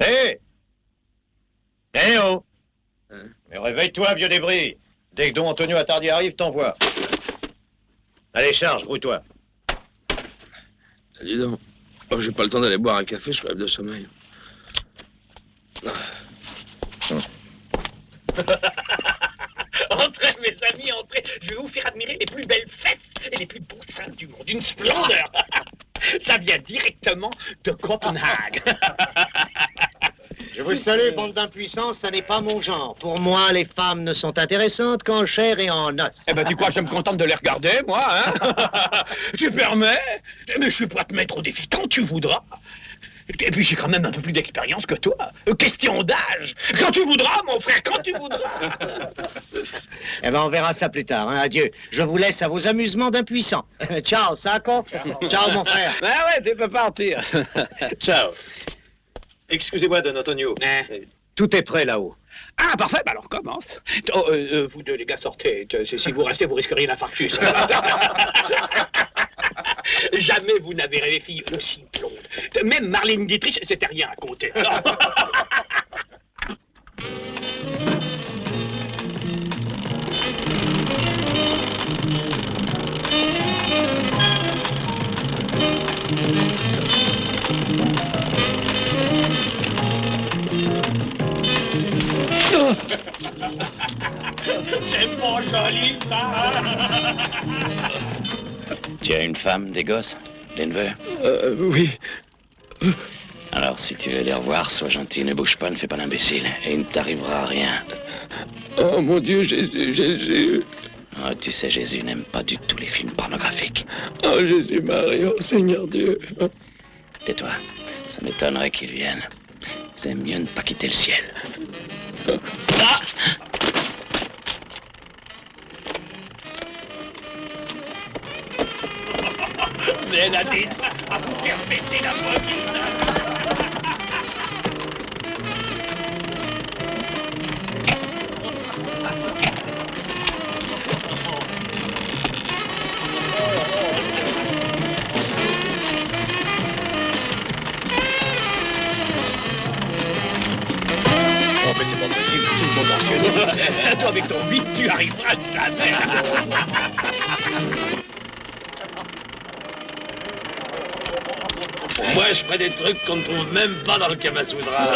Hé! Hé, oh! Mais réveille-toi, vieux débris. Dès que Don Antonio Attardi arrive, t'envoies. Allez, charge, grouille-toi. Dis donc, oh, j'ai pas le temps d'aller boire un café, je crève de sommeil. Entrez, mes amis, entrez. Je vais vous faire admirer les plus belles fesses et les plus beaux seins du monde. Une splendeur. Ça vient directement de Copenhague. Je vous salue, bande d'impuissance, ça n'est pas mon genre. Pour moi, les femmes ne sont intéressantes qu'en chair et en os. Eh ben, tu crois que je me contente de les regarder, moi, hein? Tu permets? Mais je suis prêt à te mettre au défi quand tu voudras. Et puis, j'ai quand même un peu plus d'expérience que toi. Question d'âge. Quand tu voudras, mon frère, quand tu voudras. Eh ben, on verra ça plus tard, hein. Adieu. Je vous laisse à vos amusements d'impuissants. Ciao, Sacco. Ciao, mon frère. Ah ouais, tu peux partir. Ciao. Excusez-moi, Don Antonio. Tout est prêt là-haut. Ah, parfait, bah alors commence. Oh, vous deux, les gars, sortez. Si vous restez, vous risqueriez l'infarctus. Jamais vous n'avez rêvé fille aussi blonde. Même Marlène Dietrich, c'était rien à compter. C'est pas joli, ça. Tu as une femme, des gosses, des neveux? Oui. Alors, si tu veux les revoir, sois gentil, ne bouge pas, ne fais pas l'imbécile, et il ne t'arrivera rien. Oh, mon Dieu, Jésus, Jésus. Oh, tu sais, Jésus n'aime pas du tout les films pornographiques. Oh, Jésus, Marie, oh, Seigneur Dieu. Tais-toi, ça m'étonnerait qu'ils viennent. C'est mieux ne pas quitter le ciel. Ah! Mais elle a des seins à vous faire péter la poitrine. Oh, mais c'est pas possible, c'est une contentieuse. Toi, avec ton bite, tu arriveras jamais. Moi, je ferais des trucs qu'on ne trouve même pas dans le Kamasutra.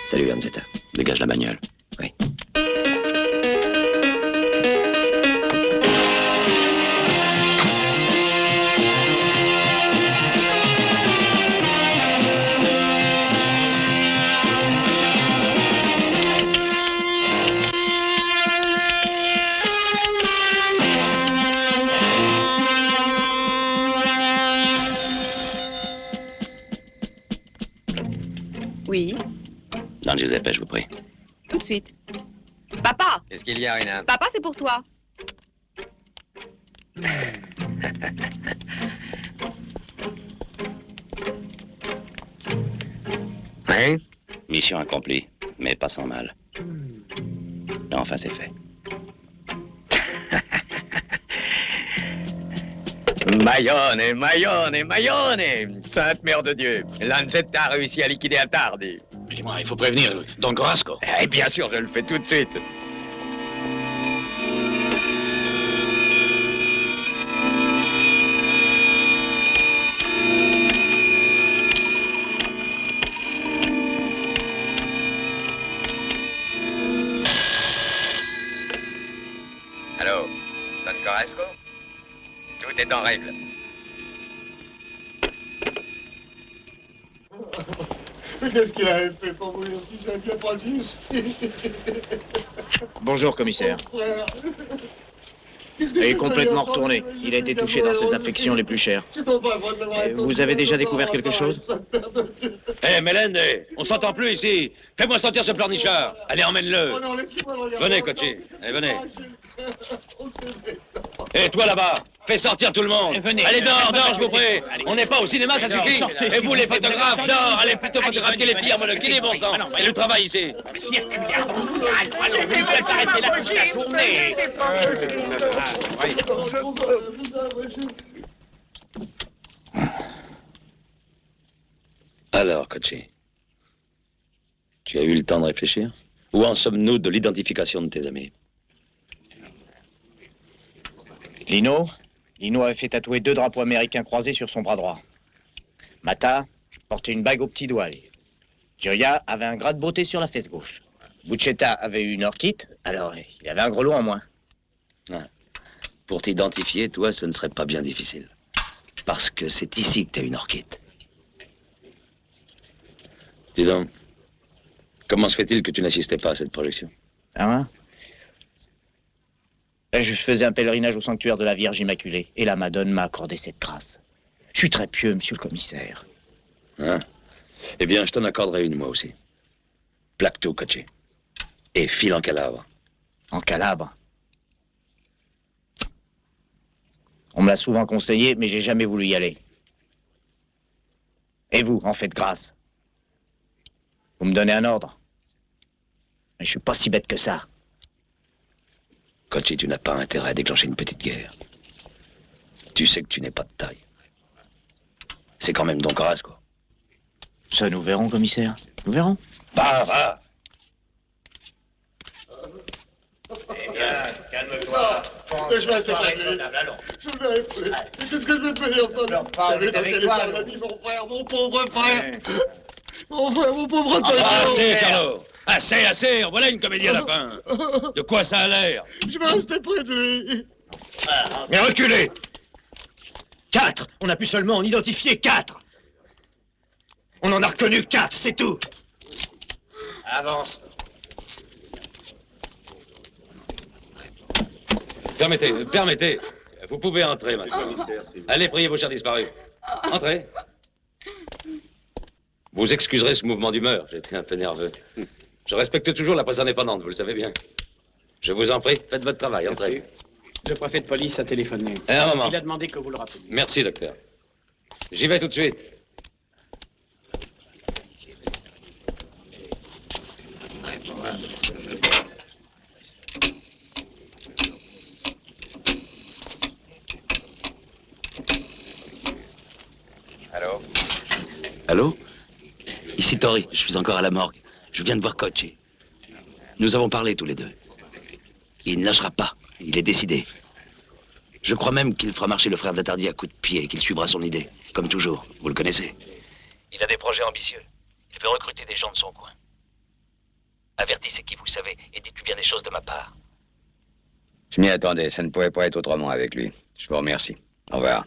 Salut, Hamzetta. Dégage la bagnole. Oui. Oui, Don Giuseppe, je vous prie. tout de suite. Papa! Qu'est-ce qu'il y a, Rina? Papa, c'est pour toi. Hein? Mission accomplie, mais pas sans mal. Non, enfin, c'est fait. Mayone, Mayone, Mayone! Sainte Mère de Dieu, Lanzetta a réussi à liquider Attardi. Dis-moi, il faut prévenir Don Corasco. Eh bien sûr, je le fais tout de suite. Allô, Don Corasco? Tout est en règle. Mais qu'est-ce qu'il avait fait pour mourir si je n'avais pas dit? Bonjour, commissaire. Il est complètement retourné. Il a été touché dans ses affections les plus chères. Vous avez déjà découvert quelque chose? Hé, Mélène, on s'entend plus ici. Fais-moi sortir ce pleurnichard. Allez, emmène-le. Venez, Cochi. Allez, venez. Et toi là-bas, fais sortir tout le monde. Allez, dehors, dehors, je vous prie. On n'est pas au cinéma, ça suffit. Et vous, les photographes, dehors, allez plutôt photographier les filles à monocle, bon sang. Et le travail ici. Alors, Cochi, tu as eu le temps de réfléchir? Où en sommes-nous de l'identification de tes amis? Lino avait fait tatouer 2 drapeaux américains croisés sur son bras droit. Mata portait une bague au petit doigt. Gioia avait un gras de beauté sur la fesse gauche. Bucetta avait eu une orchite, alors il avait un grelot en moins. Ah. Pour t'identifier, toi, ce ne serait pas bien difficile. Parce que c'est ici que tu as une orchite. Dis donc, comment se fait-il que tu n'assistais pas à cette projection? Hein? Je faisais un pèlerinage au sanctuaire de la Vierge Immaculée, et la Madone m'a accordé cette grâce. Je suis très pieux, monsieur le commissaire. Hein? Eh bien, je t'en accorderai une, moi aussi. Plaque tout, Cochi. Et file en Calabre. En Calabre? On me l'a souvent conseillé, mais j'ai jamais voulu y aller. Et vous, en faites grâce. Vous me donnez un ordre. Mais je suis pas si bête que ça. Cochi, tu n'as pas intérêt à déclencher une petite guerre. Tu sais que tu n'es pas de taille. C'est quand même Don Corasco. Ça, nous verrons, commissaire. Nous verrons. Va. Eh bien, calme-toi. Mais je vais rester pas Je vais rester. Mais qu'est-ce que je vais devenir ça? J'avais dans quel état m'a mis mon frère, mon pauvre frère. Mon frère, mon pauvre frère. Assez, Carlo. Assez. En voilà une comédie à la fin. De quoi ça a l'air? Je vais rester près de lui. Mais reculez. 4. On a pu seulement en identifier 4. On en a reconnu 4, c'est tout. Avance. Permettez. Vous pouvez entrer, madame. Allez prier vos chers disparus. Entrez. Vous excuserez ce mouvement d'humeur. J'étais un peu nerveux. Je respecte toujours la presse indépendante, vous le savez bien. Je vous en prie, faites votre travail, entrez. Le préfet de police a téléphoné. Un moment. Il a demandé que vous le rappeliez. Merci, docteur. J'y vais tout de suite. Allô? Allô? Ici Tori, je suis encore à la morgue. Je viens de voir Cochi. Nous avons parlé tous les deux. Il ne lâchera pas. Il est décidé. Je crois même qu'il fera marcher le frère d'Attardi à coups de pied et qu'il suivra son idée. Comme toujours. Vous le connaissez. Il a des projets ambitieux. Il veut recruter des gens de son coin. Avertissez qui vous savez et dites-lui bien des choses de ma part. Je m'y attendais. Ça ne pouvait pas être autrement avec lui. Je vous remercie. Au revoir.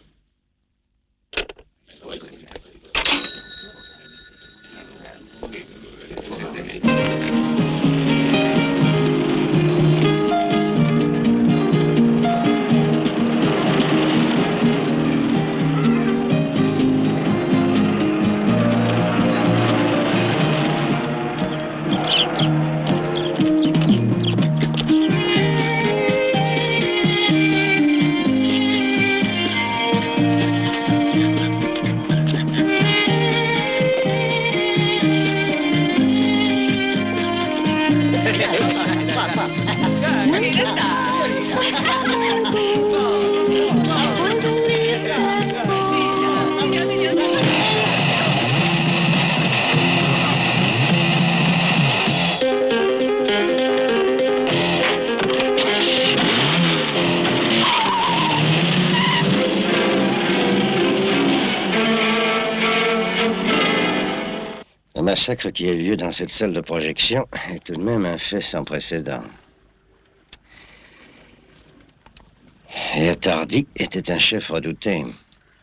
Le massacre qui a eu lieu dans cette salle de projection est tout de même un fait sans précédent. Et Attardi était un chef redouté.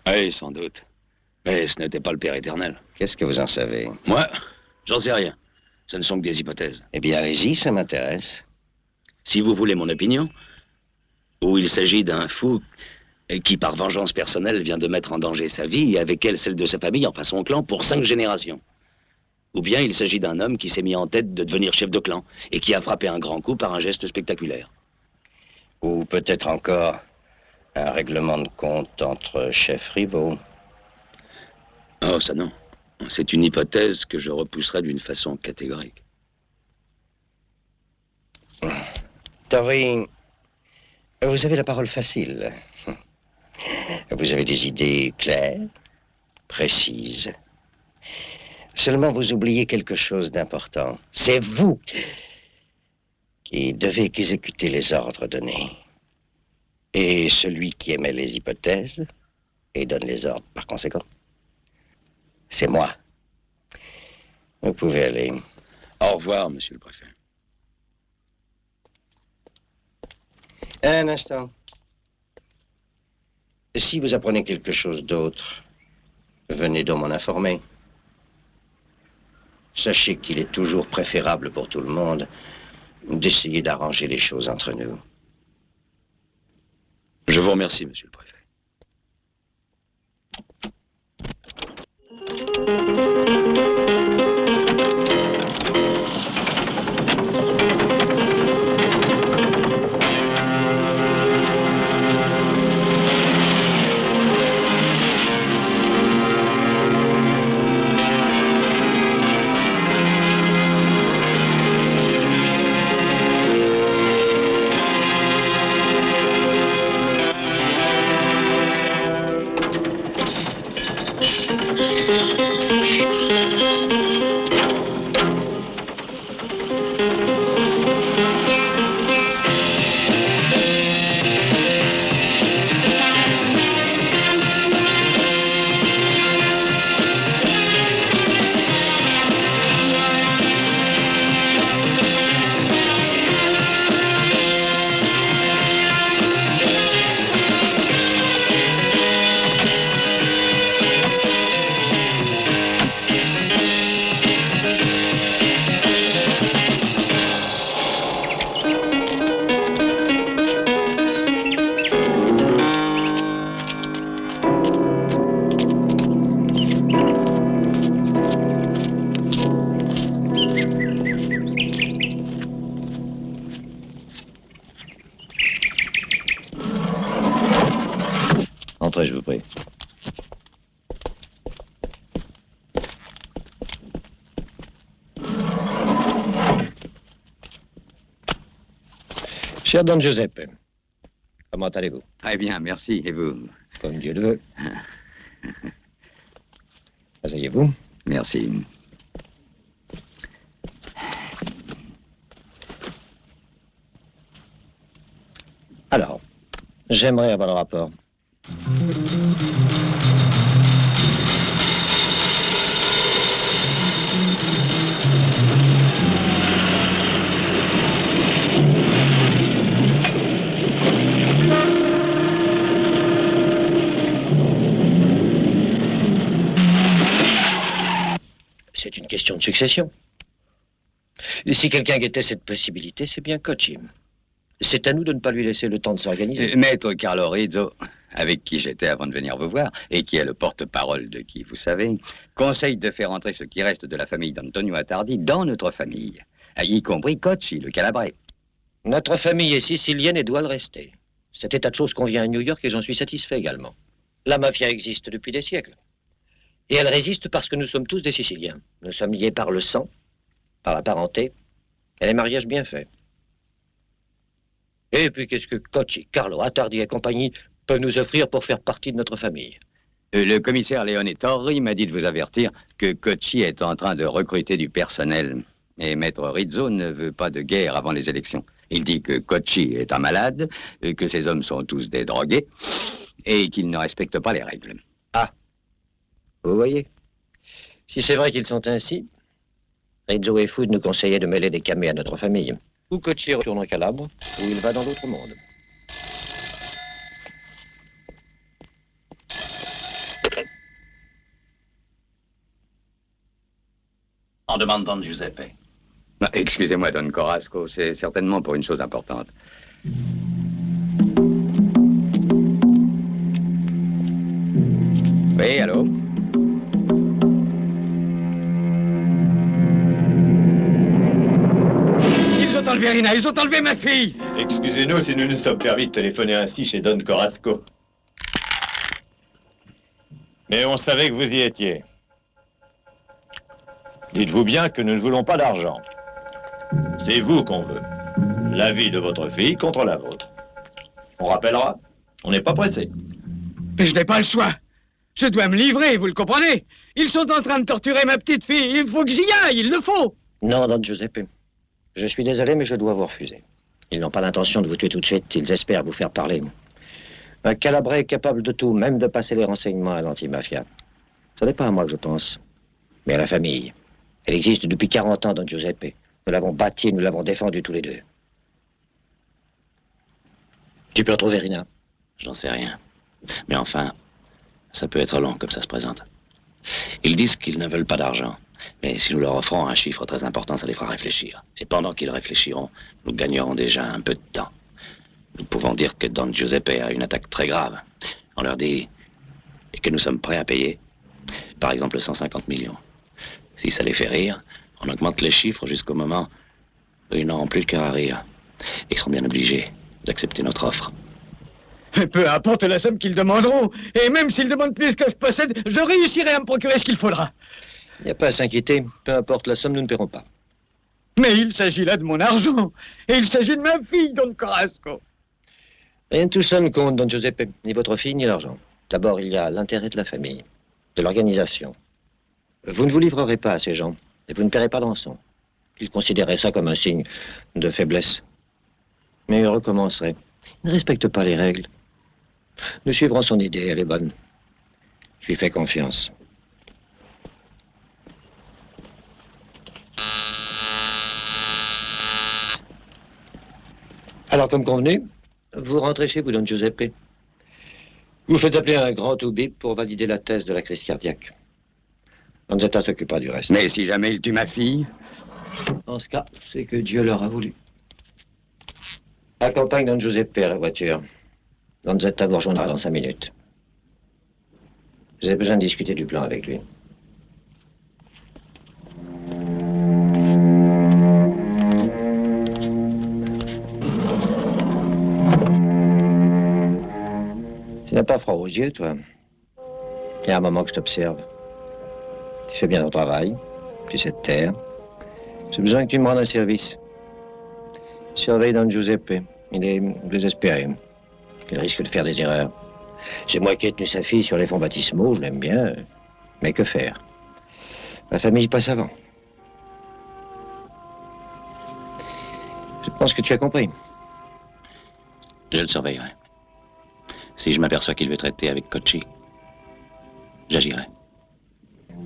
Oui, sans doute. Mais ce n'était pas le Père éternel. Qu'est-ce que vous en savez? Moi, j'en sais rien. Ce ne sont que des hypothèses. Eh bien, allez-y, ça m'intéresse. Si vous voulez mon opinion, ou il s'agit d'un fou qui, par vengeance personnelle, vient de mettre en danger sa vie et avec elle celle de sa famille, enfin son clan, pour 5 générations. Ou bien il s'agit d'un homme qui s'est mis en tête de devenir chef de clan et qui a frappé un grand coup par un geste spectaculaire. Ou peut-être encore un règlement de compte entre chefs rivaux. Oh, ça non. C'est une hypothèse que je repousserai d'une façon catégorique. Tori, vous avez la parole facile. Vous avez des idées claires, précises. Seulement, vous oubliez quelque chose d'important. C'est vous qui devez exécuter les ordres donnés. Et celui qui émet les hypothèses et donne les ordres par conséquent, c'est moi. Vous pouvez aller. Au revoir, monsieur le préfet. Un instant. Si vous apprenez quelque chose d'autre, venez donc m'en informer. Sachez qu'il est toujours préférable pour tout le monde d'essayer d'arranger les choses entre nous. Je vous remercie, monsieur le préfet. Entrez, je vous prie. Cher Don Giuseppe, comment allez-vous? Très bien, merci. Et vous? Comme Dieu le veut. Asseyez-vous. Merci. Alors, j'aimerais avoir le rapport. C'est une question de succession. Si quelqu'un guettait cette possibilité, c'est bien Cocchi. C'est à nous de ne pas lui laisser le temps de s'organiser. Maître Carlo Rizzo, avec qui j'étais avant de venir vous voir, et qui est le porte-parole de qui vous savez, conseille de faire entrer ce qui reste de la famille d'Antonio Attardi dans notre famille, y compris Cocchi, le Calabrais. Notre famille est sicilienne et doit le rester. Cet état de choses convient à New York et j'en suis satisfait également. La mafia existe depuis des siècles. Et elle résiste parce que nous sommes tous des Siciliens. Nous sommes liés par le sang, par la parenté et les mariages bien faits. Et puis, qu'est-ce que Cocci, Carlo, Attardi et compagnie peuvent nous offrir pour faire partie de notre famille? Le commissaire Leone Torri m'a dit de vous avertir que Cocci est en train de recruter du personnel. Et Maître Rizzo ne veut pas de guerre avant les élections. Il dit que Cocci est un malade, que ses hommes sont tous des drogués, et qu'ils ne respectent pas les règles. Ah, vous voyez? Si c'est vrai qu'ils sont ainsi, Rizzo et Food nous conseillaient de mêler des camés à notre famille. Ou Cocci retourne en Calabre, ou il va dans l'autre monde. En demande Don Giuseppe. Ah, excusez-moi, Don Corasco, c'est certainement pour une chose importante. Oui, allô? Ils ont enlevé Rina, ils ont enlevé ma fille. Excusez-nous si nous nous sommes permis de téléphoner ainsi chez Don Corasco. Mais on savait que vous y étiez. Dites-vous bien que nous ne voulons pas d'argent. C'est vous qu'on veut. La vie de votre fille contre la vôtre. On rappellera, on n'est pas pressé. Mais je n'ai pas le choix. Je dois me livrer, vous le comprenez? Ils sont en train de torturer ma petite fille. Il faut que j'y aille, il le faut. Non, Don Giuseppe. Je suis désolé, mais je dois vous refuser. Ils n'ont pas l'intention de vous tuer tout de suite. Ils espèrent vous faire parler. Un Calabrais est capable de tout, même de passer les renseignements à l'antimafia. Ce n'est pas à moi que je pense, mais à la famille. Elle existe depuis 40 ans, Don Giuseppe. Nous l'avons bâtie, nous l'avons défendue tous les deux. Tu peux retrouver Rina? J'en sais rien. Mais enfin, ça peut être long comme ça se présente. Ils disent qu'ils ne veulent pas d'argent. Mais si nous leur offrons un chiffre très important, ça les fera réfléchir. Et pendant qu'ils réfléchiront, nous gagnerons déjà un peu de temps. Nous pouvons dire que Don Giuseppe a une attaque très grave. On leur dit que nous sommes prêts à payer. Par exemple, 150 millions. Si ça les fait rire, on augmente les chiffres jusqu'au moment où ils n'auront plus de cœur à rire. Ils seront bien obligés d'accepter notre offre. Peu importe la somme qu'ils demanderont. Et même s'ils demandent plus que je possède, je réussirai à me procurer ce qu'il faudra. Il n'y a pas à s'inquiéter. Peu importe la somme, nous ne paierons pas. Mais il s'agit là de mon argent. Et il s'agit de ma fille, Don Corasco. Rien de tout ça ne compte, Don Giuseppe. Ni votre fille, ni l'argent. D'abord, il y a l'intérêt de la famille, de l'organisation. Vous ne vous livrerez pas à ces gens, et vous ne paierez pas de rançon. Ils considéraient ça comme un signe de faiblesse. Mais ils recommenceraient. Ils ne respectent pas les règles. Nous suivrons son idée, elle est bonne. Je lui fais confiance. Alors, comme convenu, vous rentrez chez vous, Don Giuseppe. Vous faites appeler un grand oubip pour valider la thèse de la crise cardiaque. Donzetta s'occupera du reste. Mais si jamais il tue ma fille? En ce cas, c'est que Dieu leur a voulu. Accompagne Don Giuseppe à la voiture. Donzetta vous rejoindra dans 5 minutes. J'ai besoin de discuter du plan avec lui. Tu n'as pas froid aux yeux, toi? Il y a un moment que je t'observe. Tu fais bien ton travail. Tu sais te taire. J'ai besoin que tu me rendes un service. Surveille Don Giuseppe. Il est désespéré. Il risque de faire des erreurs. C'est moi qui ai tenu sa fille sur les fonds baptismaux, je l'aime bien. Mais que faire? La famille passe avant. Je pense que tu as compris. Je le surveillerai. Si je m'aperçois qu'il veut traiter avec Cocci, j'agirai.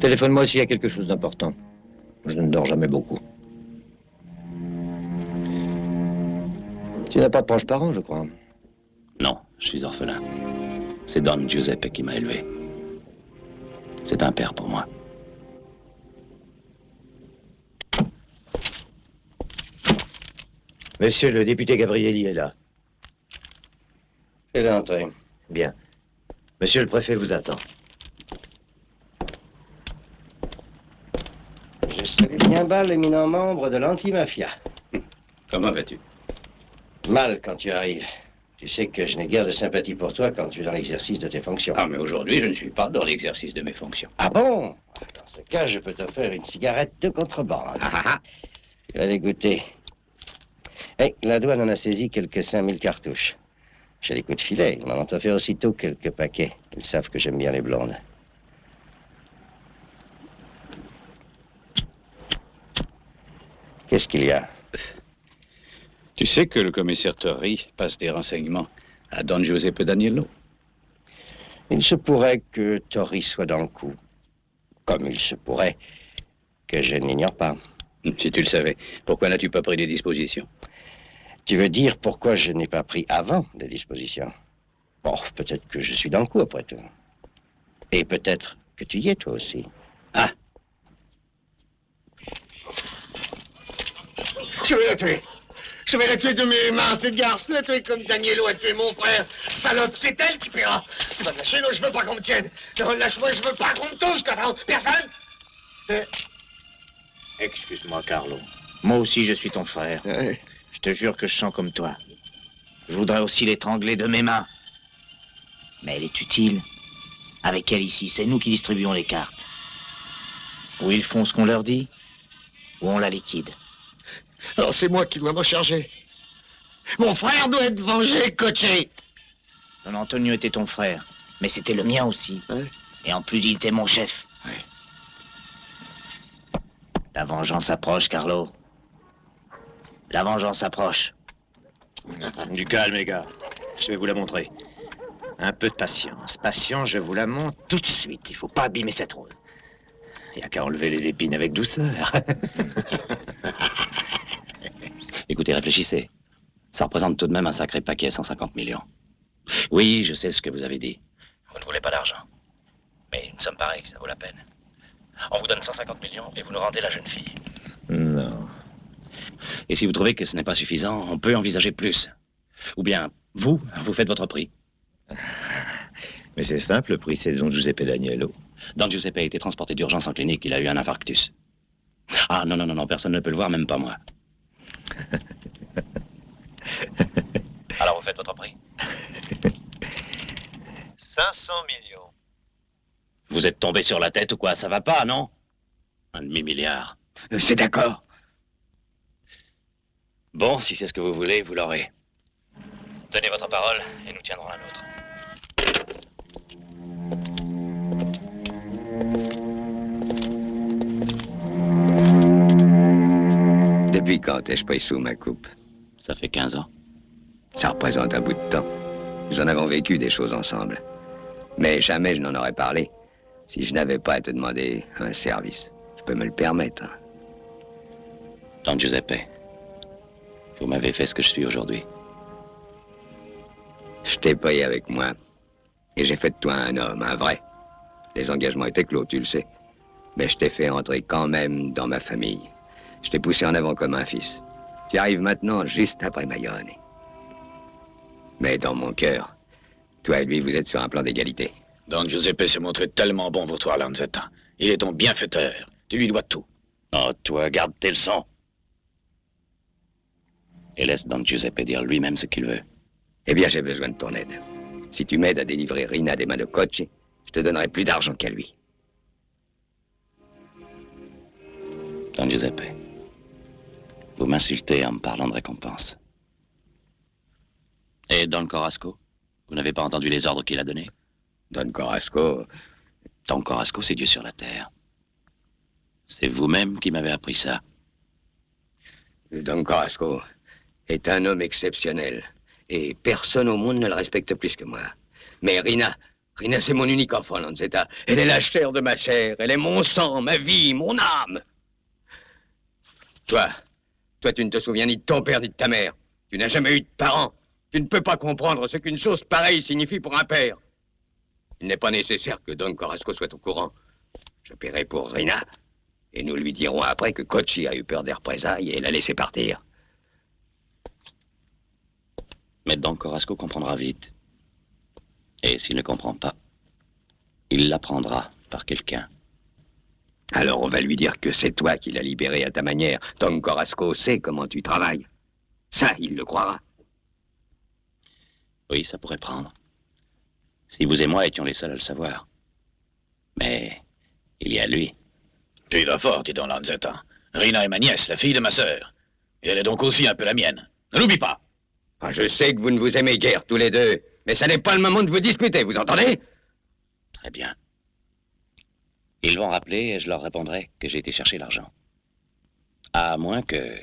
Téléphone-moi s'il y a quelque chose d'important. Je ne dors jamais beaucoup. Tu n'as pas de proches parents, je crois. Non, je suis orphelin. C'est Don Giuseppe qui m'a élevé. C'est un père pour moi. Monsieur le député Gabrielli est là. Fais-le entrer. Bien. Monsieur le préfet vous attend. Je salue bien bas l'éminent membre de l'antimafia. Comment vas-tu? Mal quand tu arrives. Tu sais que je n'ai guère de sympathie pour toi quand tu es dans l'exercice de tes fonctions. Ah, mais aujourd'hui, je ne suis pas dans l'exercice de mes fonctions. Ah bon? Dans ce cas, je peux t'offrir une cigarette de contrebande. Tu vas les goûter. Et la douane en a saisi quelques 5000 cartouches. J'ai des coups de filet. On m'en a offert aussitôt quelques paquets. Ils savent que j'aime bien les blondes. Qu'est-ce qu'il y a? Tu sais que le commissaire Torri passe des renseignements à Don Giuseppe Daniello? Il se pourrait que Torri soit dans le coup. Comme il se pourrait que je n'ignore pas. Si tu le savais, pourquoi n'as-tu pas pris des dispositions? Tu veux dire pourquoi je n'ai pas pris avant des dispositions? Bon, peut-être que je suis dans le coup après tout. Et peut-être que tu y es toi aussi. Ah! Je vais la tuer. Je vais la tuer de mes mains, cette garce. La tuer comme Daniello a tué mon frère. Salope, c'est elle qui paiera. Tu vas me lâcher, non, je veux pas qu'on me tienne. Non, lâche-moi, je veux pas qu'on me touche, Catherine. Personne? Excuse-moi, Carlo. Moi aussi, je suis ton frère. Ouais. Je te jure que je sens comme toi. Je voudrais aussi l'étrangler de mes mains. Mais elle est utile. Avec elle ici, c'est nous qui distribuons les cartes. Ou ils font ce qu'on leur dit, ou on la liquide. Alors c'est moi qui dois m'en charger. Mon frère doit être vengé, coaché. Don Antonio était ton frère, mais c'était le mien aussi. Ouais. Et en plus, il était mon chef. Ouais. La vengeance approche, Carlo. La vengeance approche. Du calme, les gars. Je vais vous la montrer. Un peu de patience. Patience, je vous la montre tout de suite. Il faut pas abîmer cette rose. Il n'y a qu'à enlever les épines avec douceur. Écoutez, réfléchissez. Ça représente tout de même un sacré paquet, 150 millions. Oui, je sais ce que vous avez dit. Vous ne voulez pas d'argent. Mais nous sommes pareils, ça vaut la peine. On vous donne 150 millions et vous nous rendez la jeune fille. Non. Et si vous trouvez que ce n'est pas suffisant, on peut envisager plus. Ou bien, vous faites votre prix. Mais c'est simple, le prix, c'est Don Giuseppe Daniello. Don Giuseppe a été transporté d'urgence en clinique, il a eu un infarctus. Ah non, non, non, non, personne ne peut le voir, même pas moi. Alors vous faites votre prix? 500 millions. Vous êtes tombé sur la tête ou quoi? Ça va pas, non? Un demi-milliard. C'est d'accord. Bon, si c'est ce que vous voulez, vous l'aurez. Tenez votre parole et nous tiendrons la nôtre. Depuis quand ai-je pris sous ma coupe? Ça fait 15 ans. Ça représente un bout de temps. Nous en avons vécu des choses ensemble. Mais jamais je n'en aurais parlé si je n'avais pas à te demander un service. Je peux me le permettre. Don Giuseppe, vous m'avez fait ce que je suis aujourd'hui. Je t'ai payé avec moi. Et j'ai fait de toi un homme, un vrai. Les engagements étaient clos, tu le sais. Mais je t'ai fait entrer quand même dans ma famille. Je t'ai poussé en avant comme un fils. Tu arrives maintenant juste après Maione. Mais dans mon cœur, toi et lui, vous êtes sur un plan d'égalité. Don Giuseppe s'est montré tellement bon pour toi, Lanzetta. Il est ton bienfaiteur. Tu lui dois tout. Oh, toi, garde tes leçons. Et laisse Don Giuseppe dire lui-même ce qu'il veut. Eh bien, j'ai besoin de ton aide. Si tu m'aides à délivrer Rina des mains de Cocci, je te donnerai plus d'argent qu'à lui. Don Giuseppe, vous m'insultez en me parlant de récompense. Et Don Corasco, vous n'avez pas entendu les ordres qu'il a donnés? Don Corasco... Don Corasco, c'est Dieu sur la terre. C'est vous-même qui m'avez appris ça. Don Corasco est un homme exceptionnel. Et personne au monde ne le respecte plus que moi. Mais Rina, c'est mon unique enfant, Lanzetta. Elle est la chair de ma chair. Elle est mon sang, ma vie, mon âme. Toi, tu ne te souviens ni de ton père ni de ta mère. Tu n'as jamais eu de parents. Tu ne peux pas comprendre ce qu'une chose pareille signifie pour un père. Il n'est pas nécessaire que Don Corasco soit au courant. Je paierai pour Rina. Et nous lui dirons après que Cocci a eu peur des représailles et l'a laissé partir. Mais Don Corasco comprendra vite. Et s'il ne comprend pas, il l'apprendra par quelqu'un. Alors on va lui dire que c'est toi qui l'as libéré à ta manière. Don Corasco sait comment tu travailles. Ça, il le croira. Oui, ça pourrait prendre. Si vous et moi étions les seuls à le savoir. Mais il y a lui. Tu vas fort, dis donc, Lanzetta. Rina est ma nièce, la fille de ma sœur. Et elle est donc aussi un peu la mienne. Ne l'oublie pas. Ah, je sais que vous ne vous aimez guère tous les deux, mais ça n'est pas le moment de vous disputer, vous entendez? Très bien. Ils vont rappeler et je leur répondrai que j'ai été chercher l'argent. À moins que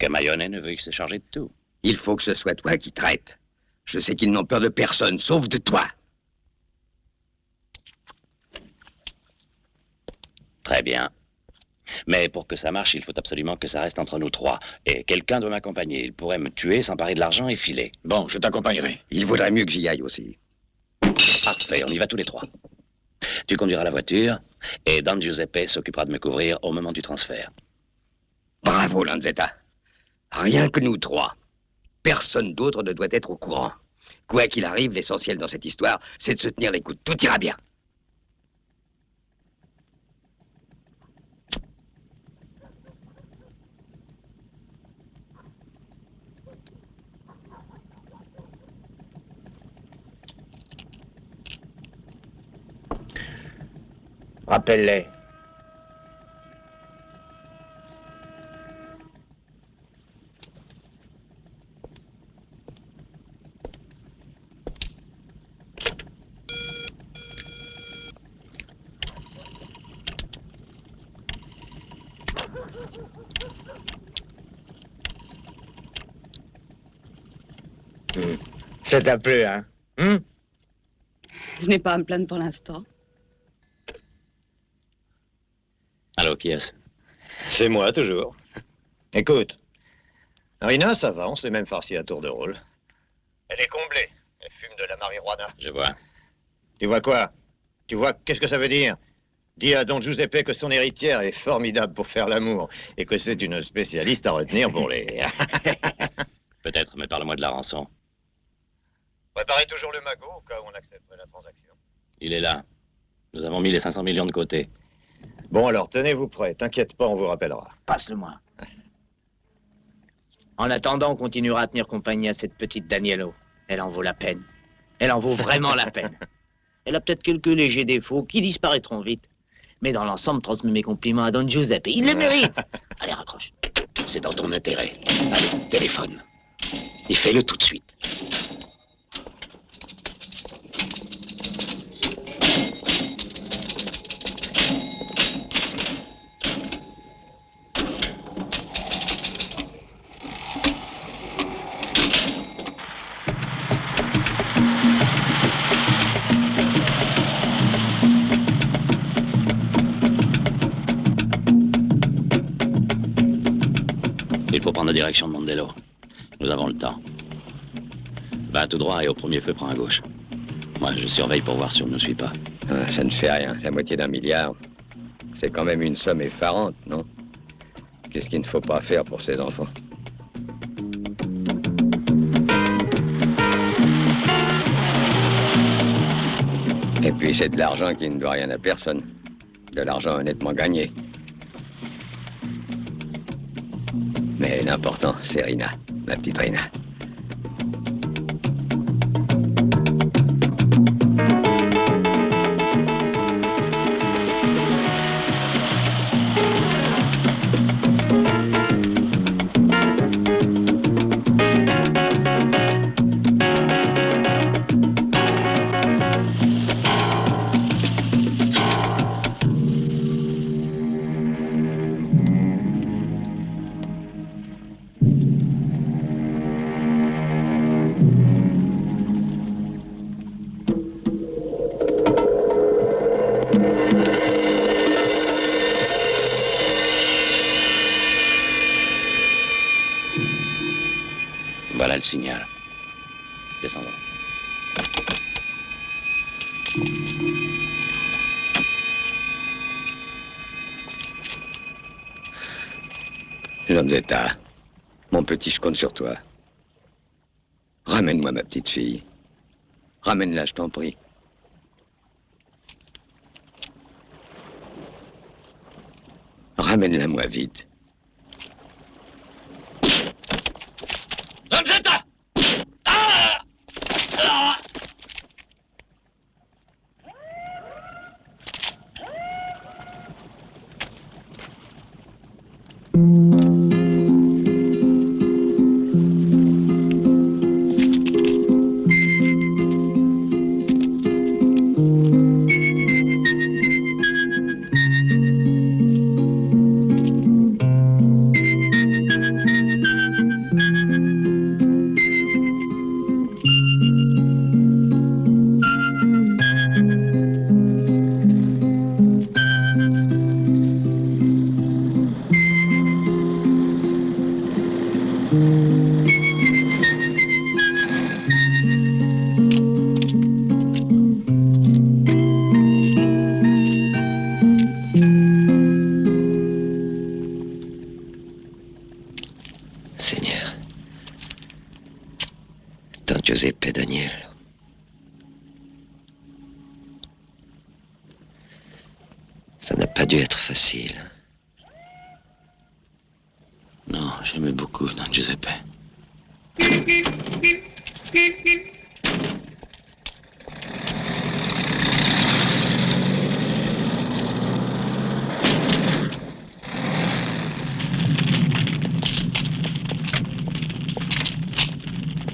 Mayonnaise ne veuille se charger de tout. Il faut que ce soit toi qui traites. Je sais qu'ils n'ont peur de personne, sauf de toi. Très bien. Mais pour que ça marche, il faut absolument que ça reste entre nous trois. Et quelqu'un doit m'accompagner. Il pourrait me tuer, s'emparer de l'argent et filer. Bon, je t'accompagnerai. Il vaudrait mieux que j'y aille aussi. Parfait, on y va tous les trois. Tu conduiras la voiture et Don Giuseppe s'occupera de me couvrir au moment du transfert. Bravo, Lanzetta. Rien que nous trois. Personne d'autre ne doit être au courant. Quoi qu'il arrive, l'essentiel dans cette histoire, c'est de se tenir les coudes. Tout ira bien. Rappelle-les. Ça t'a plu, hein? Je n'ai pas à me plaindre pour l'instant. Allô, qui est-ce? C'est moi, toujours. Écoute, Rina, ça va, on se l'est même farci à tour de rôle. Elle est comblée. Elle fume de la marijuana. Je vois. Tu vois quoi? Tu vois, qu'est-ce que ça veut dire? Dis à Don Giuseppe que son héritière est formidable pour faire l'amour et que c'est une spécialiste à retenir pour les... Peut-être, mais parle-moi de la rançon. Préparez toujours le magot au cas où on accepterait la transaction. Il est là. Nous avons mis les 500 millions de côté. Bon, alors, tenez-vous prêts. T'inquiète pas, on vous rappellera. Passe-le-moi. En attendant, on continuera à tenir compagnie à cette petite Danielo. Elle en vaut la peine. Elle en vaut vraiment la peine. Elle a peut-être quelques légers défauts qui disparaîtront vite. Mais dans l'ensemble, transmets mes compliments à Don Giuseppe. Il les mérite. Allez, raccroche. C'est dans ton intérêt. Allez, téléphone. Et fais-le tout de suite. Il faut prendre la direction de Mondello. Nous avons le temps. Va tout droit et au premier feu, prends à gauche. Moi, je surveille pour voir si on ne nous suit pas. Ah, ça ne fait rien. La moitié d'un milliard. C'est quand même une somme effarante, non? Qu'est-ce qu'il ne faut pas faire pour ces enfants? Et puis c'est de l'argent qui ne doit rien à personne. De l'argent honnêtement gagné. Mais l'important, c'est Rina, ma petite Rina. Voilà le signal. Descendons. Lanzetta, mon petit, je compte sur toi. Ramène-moi ma petite fille. Ramène-la, je t'en prie. Ramène-la moi vite. Lanzetta! Ah! Ah! Giuseppe Daniel. Ça n'a pas dû être facile. Non, j'aimais beaucoup Don Giuseppe.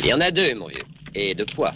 Il y en a deux, mon vieux, et de poids.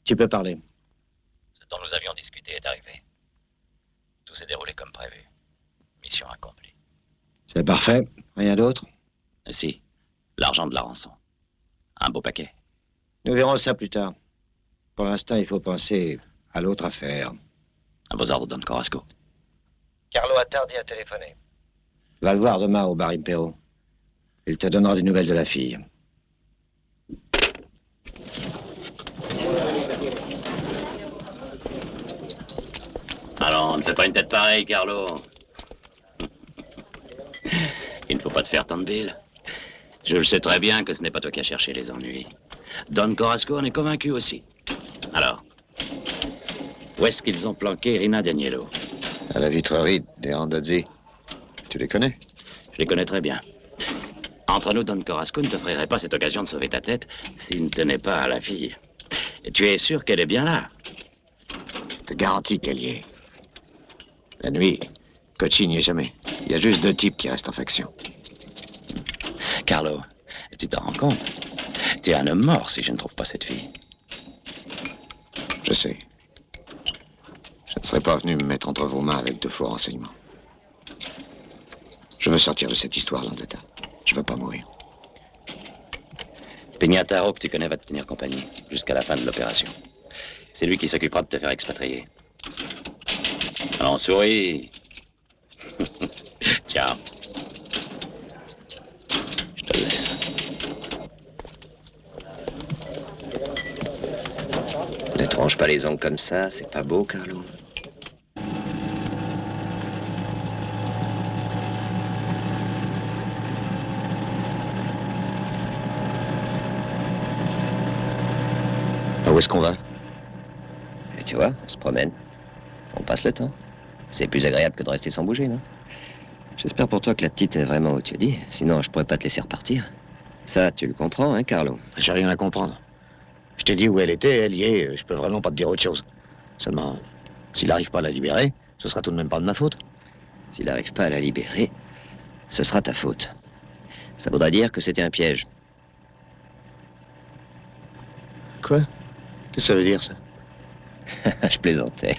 Tu peux parler. Ce dont nous avions discuté est arrivé. Tout s'est déroulé comme prévu. Mission accomplie. C'est parfait. Rien d'autre? Si. L'argent de la rançon. Un beau paquet. Nous verrons ça plus tard. Pour l'instant, il faut penser à l'autre affaire. À vos ordres, Don Corasco. Carlo Attardi a téléphoné. Va le voir demain au bar Impero. Il te donnera des nouvelles de la fille. Alors, ne fais pas une tête pareille, Carlo. Il ne faut pas te faire tant de billes. Je le sais très bien que ce n'est pas toi qui as cherché les ennuis. Don Corasco en est convaincu aussi. Alors, où est-ce qu'ils ont planqué Rina Danielo? À la vitrerie des Randazzi. Tu les connais? Je les connais très bien. Entre nous, Don Corasco ne t'offrirait pas cette occasion de sauver ta tête s'il ne tenait pas à la fille. Et tu es sûr qu'elle est bien là? Je te garantis qu'elle y est. La nuit, Cocci n'y est jamais. Il y a juste deux types qui restent en faction. Carlo, tu t'en rends compte? Tu es un homme mort si je ne trouve pas cette fille. Je sais. Je ne serais pas venu me mettre entre vos mains avec de faux renseignements. Je veux sortir de cette histoire, Lanzetta. Je veux pas mourir. Pignataro, que tu connais, va te tenir compagnie jusqu'à la fin de l'opération. C'est lui qui s'occupera de te faire expatrier. Alors, souris. Ciao. Je te le laisse. Ne tranche pas les ongles comme ça, c'est pas beau, Carlo. Où est-ce qu'on va? Et tu vois, on se promène. On passe le temps. C'est plus agréable que de rester sans bouger, non? J'espère pour toi que la petite est vraiment où tu dis. Sinon, je pourrais pas te laisser repartir. Ça, tu le comprends, hein, Carlo? J'ai rien à comprendre. Je t'ai dit où elle était, elle y est. Je peux vraiment pas te dire autre chose. Seulement, s'il n'arrive pas à la libérer, ce sera tout de même pas de ma faute. S'il n'arrive pas à la libérer, ce sera ta faute. Ça voudrait dire que c'était un piège. Quoi? Qu'est-ce que ça veut dire, ça? Je plaisantais.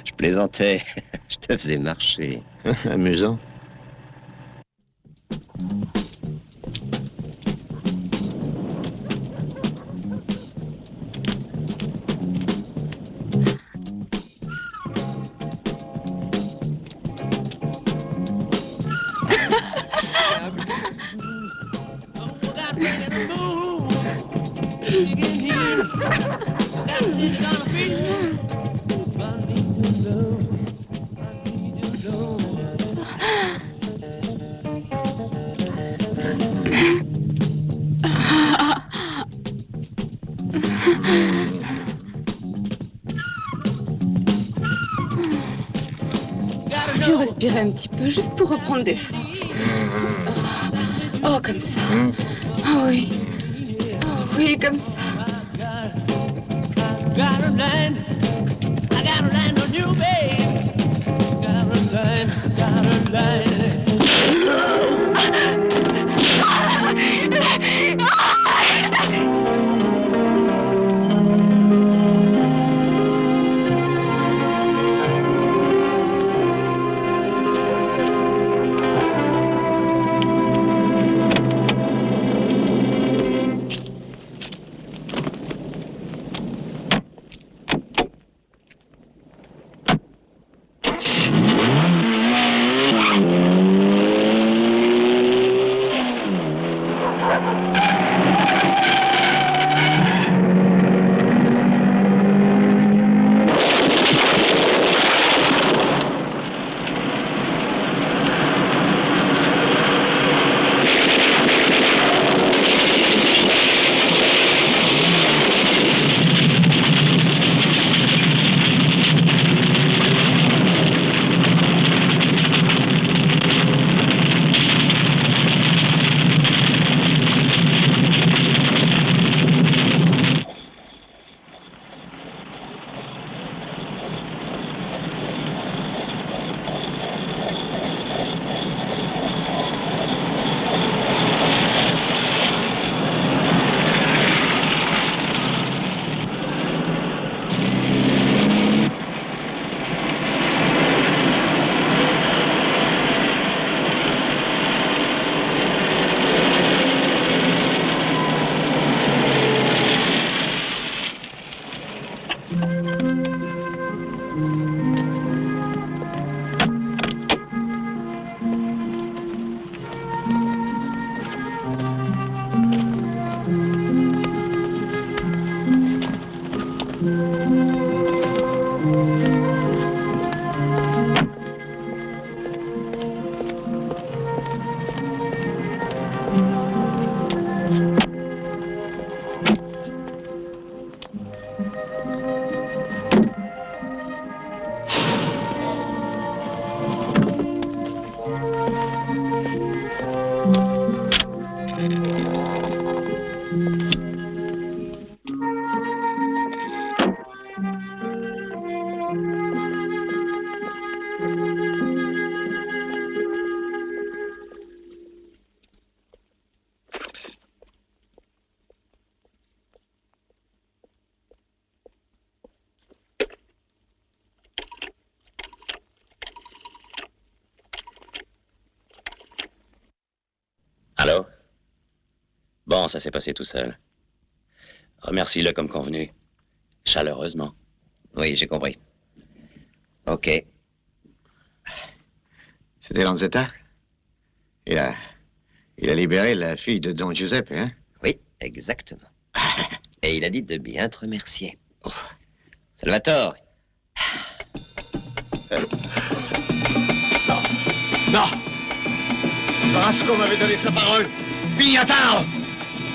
Je plaisantais. Je te faisais marcher. Amusant. Si on respirait un petit peu, juste pour reprendre des forces. Oh, comme ça. Oh oui. Oh oui, comme ça. Allô? Bon, ça s'est passé tout seul. Remercie-le comme convenu. Chaleureusement. Oui, j'ai compris. OK. C'était Lanzetta? Il a libéré la fille de Don Giuseppe, hein? Oui, exactement. Et il a dit de bien te remercier. Oh. Salvatore. Non! Brasco m'avait donné sa parole. Pignataro!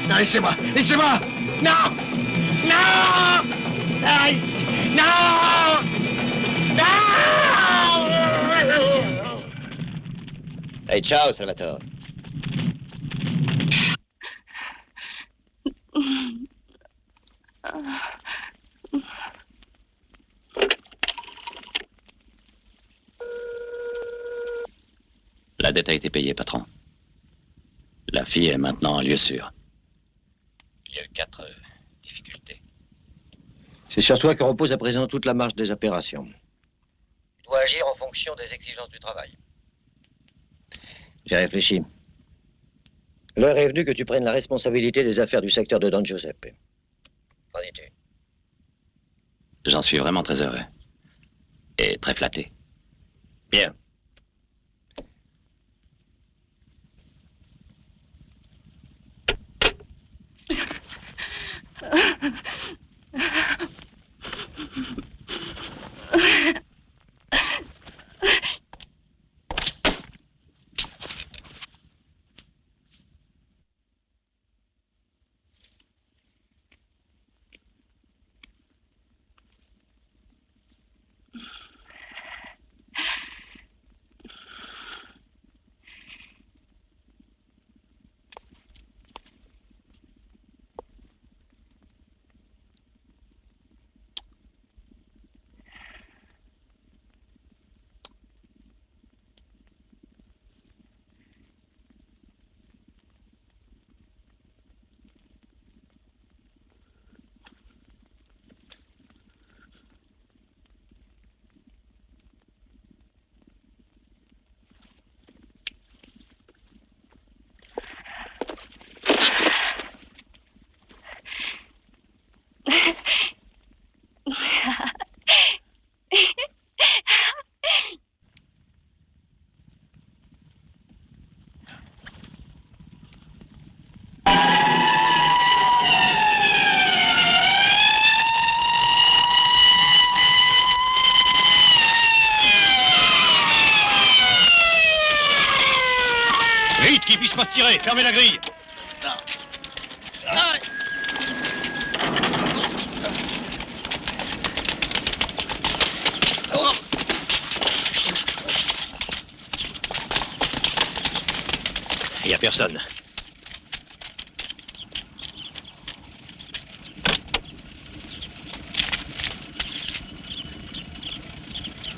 Non, laissez-moi! Laissez-moi! Non! Non! Aïe! Non! Non! Hey, ciao, Salvatore. La dette a été payée, patron. La fille est maintenant en lieu sûr. Il y a eu 4 difficultés. C'est sur toi que repose à présent toute la marche des opérations. Tu dois agir en fonction des exigences du travail. J'ai réfléchi. L'heure est venue que tu prennes la responsabilité des affaires du secteur de Don Giuseppe. Qu'en dis-tu? J'en suis vraiment très heureux. Et très flatté. Bien. Vite, qu'il puisse pas se tirer. Fermez la grille. Il n'y a personne.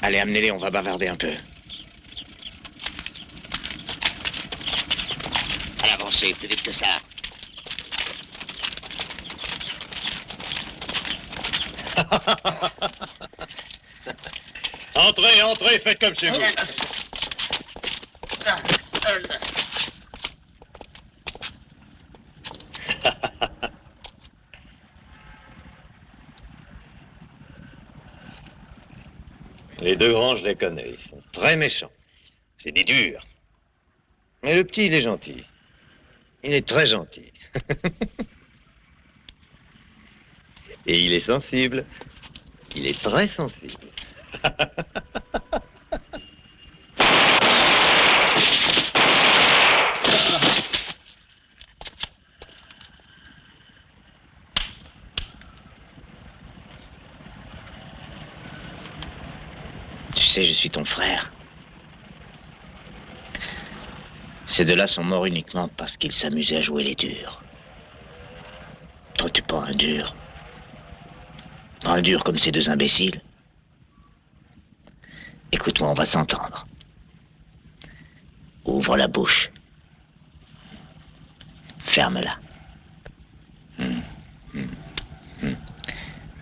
Allez, amenez-les, on va bavarder un peu. À l'avancée, plus vite que ça. Entrez, entrez, faites comme chez vous. Les deux grands, je les connais. Ils sont très méchants. C'est des durs. Mais le petit, il est gentil. Il est très gentil. Et il est sensible. Il est très sensible. Tu sais, je suis ton frère. Ces deux-là sont morts uniquement parce qu'ils s'amusaient à jouer les durs. Toi, t'es pas un dur. Un dur comme ces deux imbéciles. Écoute-moi, on va s'entendre. Ouvre la bouche. Ferme-la.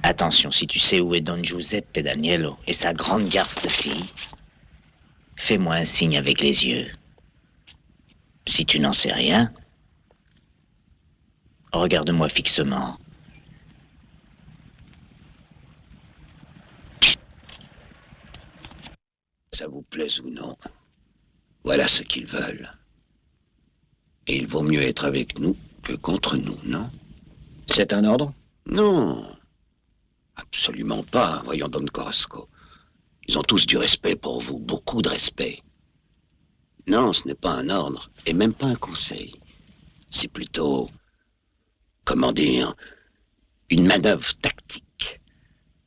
Attention, si tu sais où est Don Giuseppe Danielo et sa grande garce de fille, fais-moi un signe avec les yeux. Si tu n'en sais rien, regarde-moi fixement. Ça vous plaise ou non, voilà ce qu'ils veulent. Et il vaut mieux être avec nous que contre nous, non? C'est un ordre? Non, absolument pas, voyons Don Corasco. Ils ont tous du respect pour vous, beaucoup de respect. Non, ce n'est pas un ordre, et même pas un conseil. C'est plutôt, comment dire, une manœuvre tactique.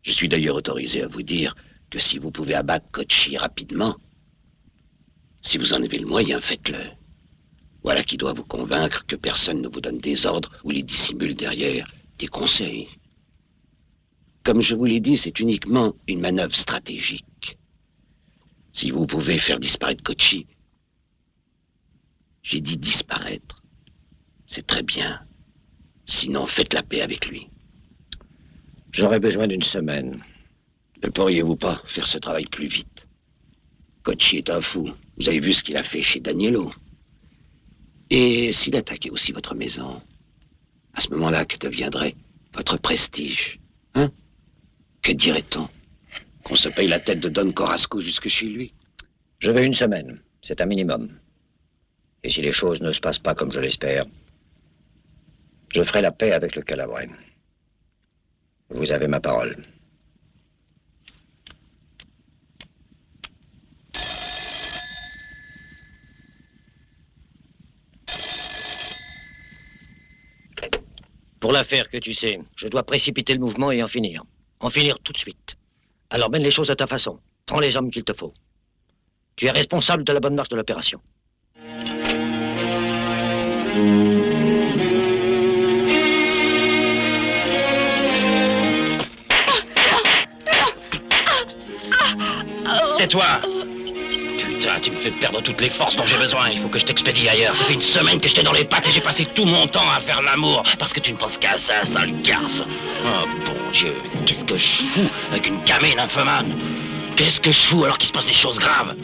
Je suis d'ailleurs autorisé à vous dire que si vous pouvez abattre Cocchi rapidement, si vous en avez le moyen, faites-le. Voilà qui doit vous convaincre que personne ne vous donne des ordres ou les dissimule derrière des conseils. Comme je vous l'ai dit, c'est uniquement une manœuvre stratégique. Si vous pouvez faire disparaître Cocchi, j'ai dit disparaître, c'est très bien. Sinon, faites la paix avec lui. J'aurais besoin d'une semaine. Ne pourriez-vous pas faire ce travail plus vite? Cocchi est un fou. Vous avez vu ce qu'il a fait chez Danielo. Et s'il attaquait aussi votre maison, à ce moment-là, que deviendrait votre prestige? Hein? Que dirait-on? Qu'on se paye la tête de Don Corasco jusque chez lui? Je veux une semaine. C'est un minimum. Et si les choses ne se passent pas comme je l'espère, je ferai la paix avec le Calabrais. Vous avez ma parole. Pour l'affaire que tu sais, je dois précipiter le mouvement et en finir. En finir tout de suite. Alors mène les choses à ta façon. Prends les hommes qu'il te faut. Tu es responsable de la bonne marche de l'opération. Tais-toi! Putain, tu me fais perdre toutes les forces dont j'ai besoin. Il faut que je t'expédie ailleurs. Ça fait une semaine que j'étais dans les pattes et j'ai passé tout mon temps à faire l'amour. Parce que tu ne penses qu'à ça, sale garce. Oh, bon Dieu, qu'est-ce que je fous avec une gamine infomane? Qu'est-ce que je fous alors qu'il se passe des choses graves?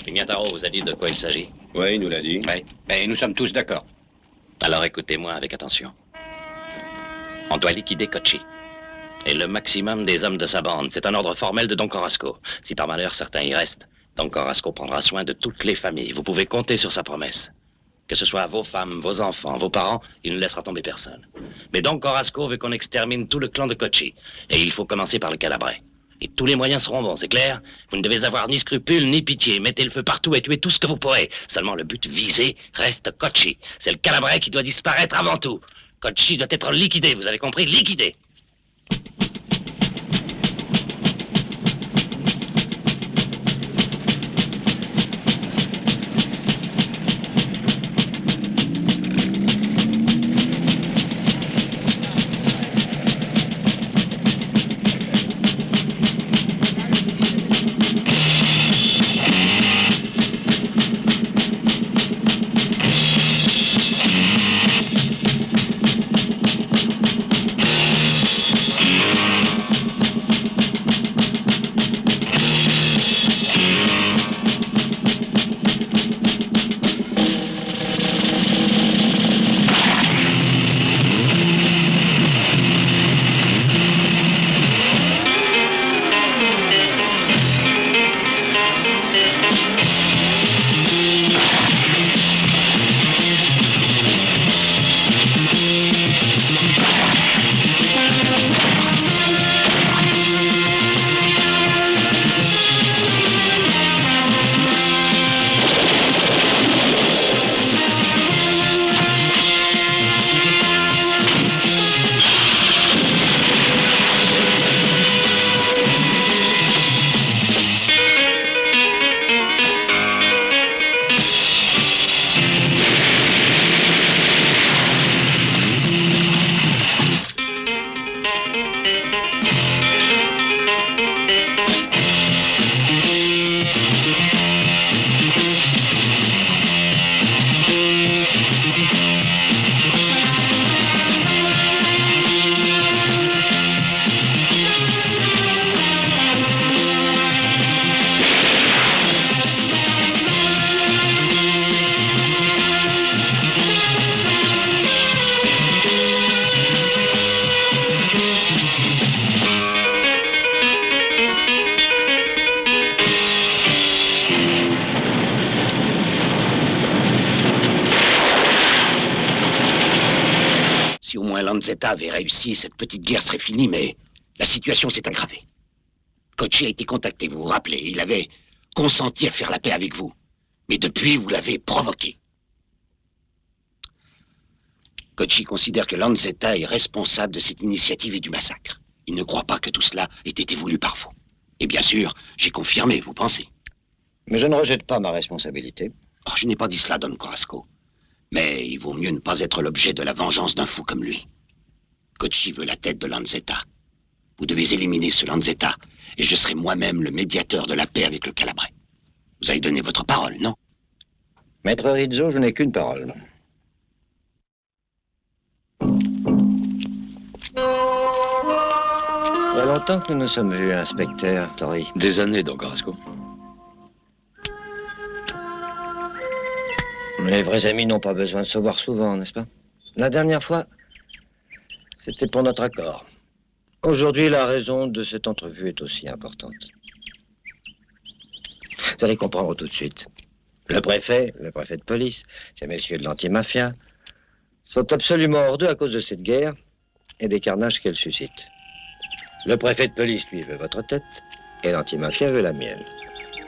Pignataro vous a dit de quoi il s'agit? Oui, il nous l'a dit. Oui, mais nous sommes tous d'accord. Alors écoutez-moi avec attention. On doit liquider Cocchi. Et le maximum des hommes de sa bande. C'est un ordre formel de Don Corasco. Si par malheur certains y restent, Don Corasco prendra soin de toutes les familles. Vous pouvez compter sur sa promesse. Que ce soit vos femmes, vos enfants, vos parents, il ne laissera tomber personne. Mais Don Corasco veut qu'on extermine tout le clan de Cocchi. Et il faut commencer par le Calabrais. Et tous les moyens seront bons, c'est clair? Vous ne devez avoir ni scrupules, ni pitié. Mettez le feu partout et tuez tout ce que vous pourrez. Seulement le but visé reste Cocchi. C'est le Calabrais qui doit disparaître avant tout. Cocchi doit être liquidé, vous avez compris? Liquidé. Si au moins Lanzetta avait réussi, cette petite guerre serait finie, mais la situation s'est aggravée. Cocchi a été contacté, vous vous rappelez. Il avait consenti à faire la paix avec vous. Mais depuis, vous l'avez provoqué. Cocchi considère que Lanzetta est responsable de cette initiative et du massacre. Il ne croit pas que tout cela ait été voulu par vous. Et bien sûr, j'ai confirmé, vous pensez. Mais je ne rejette pas ma responsabilité. Oh, je n'ai pas dit cela, Don Corasco. Mais il vaut mieux ne pas être l'objet de la vengeance d'un fou comme lui. Cocchi veut la tête de Lanzetta. Vous devez éliminer ce Lanzetta, et je serai moi-même le médiateur de la paix avec le Calabrais. Vous avez donné votre parole, non? Maître Rizzo, je n'ai qu'une parole. Il y a longtemps que nous nous sommes vus, inspecteur Tori. Des années, Don Carrasco. Les vrais amis n'ont pas besoin de se voir souvent, n'est-ce pas? La dernière fois, c'était pour notre accord. Aujourd'hui, la raison de cette entrevue est aussi importante. Vous allez comprendre tout de suite. Le préfet de police, ces messieurs de l'antimafia, sont absolument hors d'eux à cause de cette guerre et des carnages qu'elle suscite. Le préfet de police, lui, veut votre tête, et l'antimafia veut la mienne.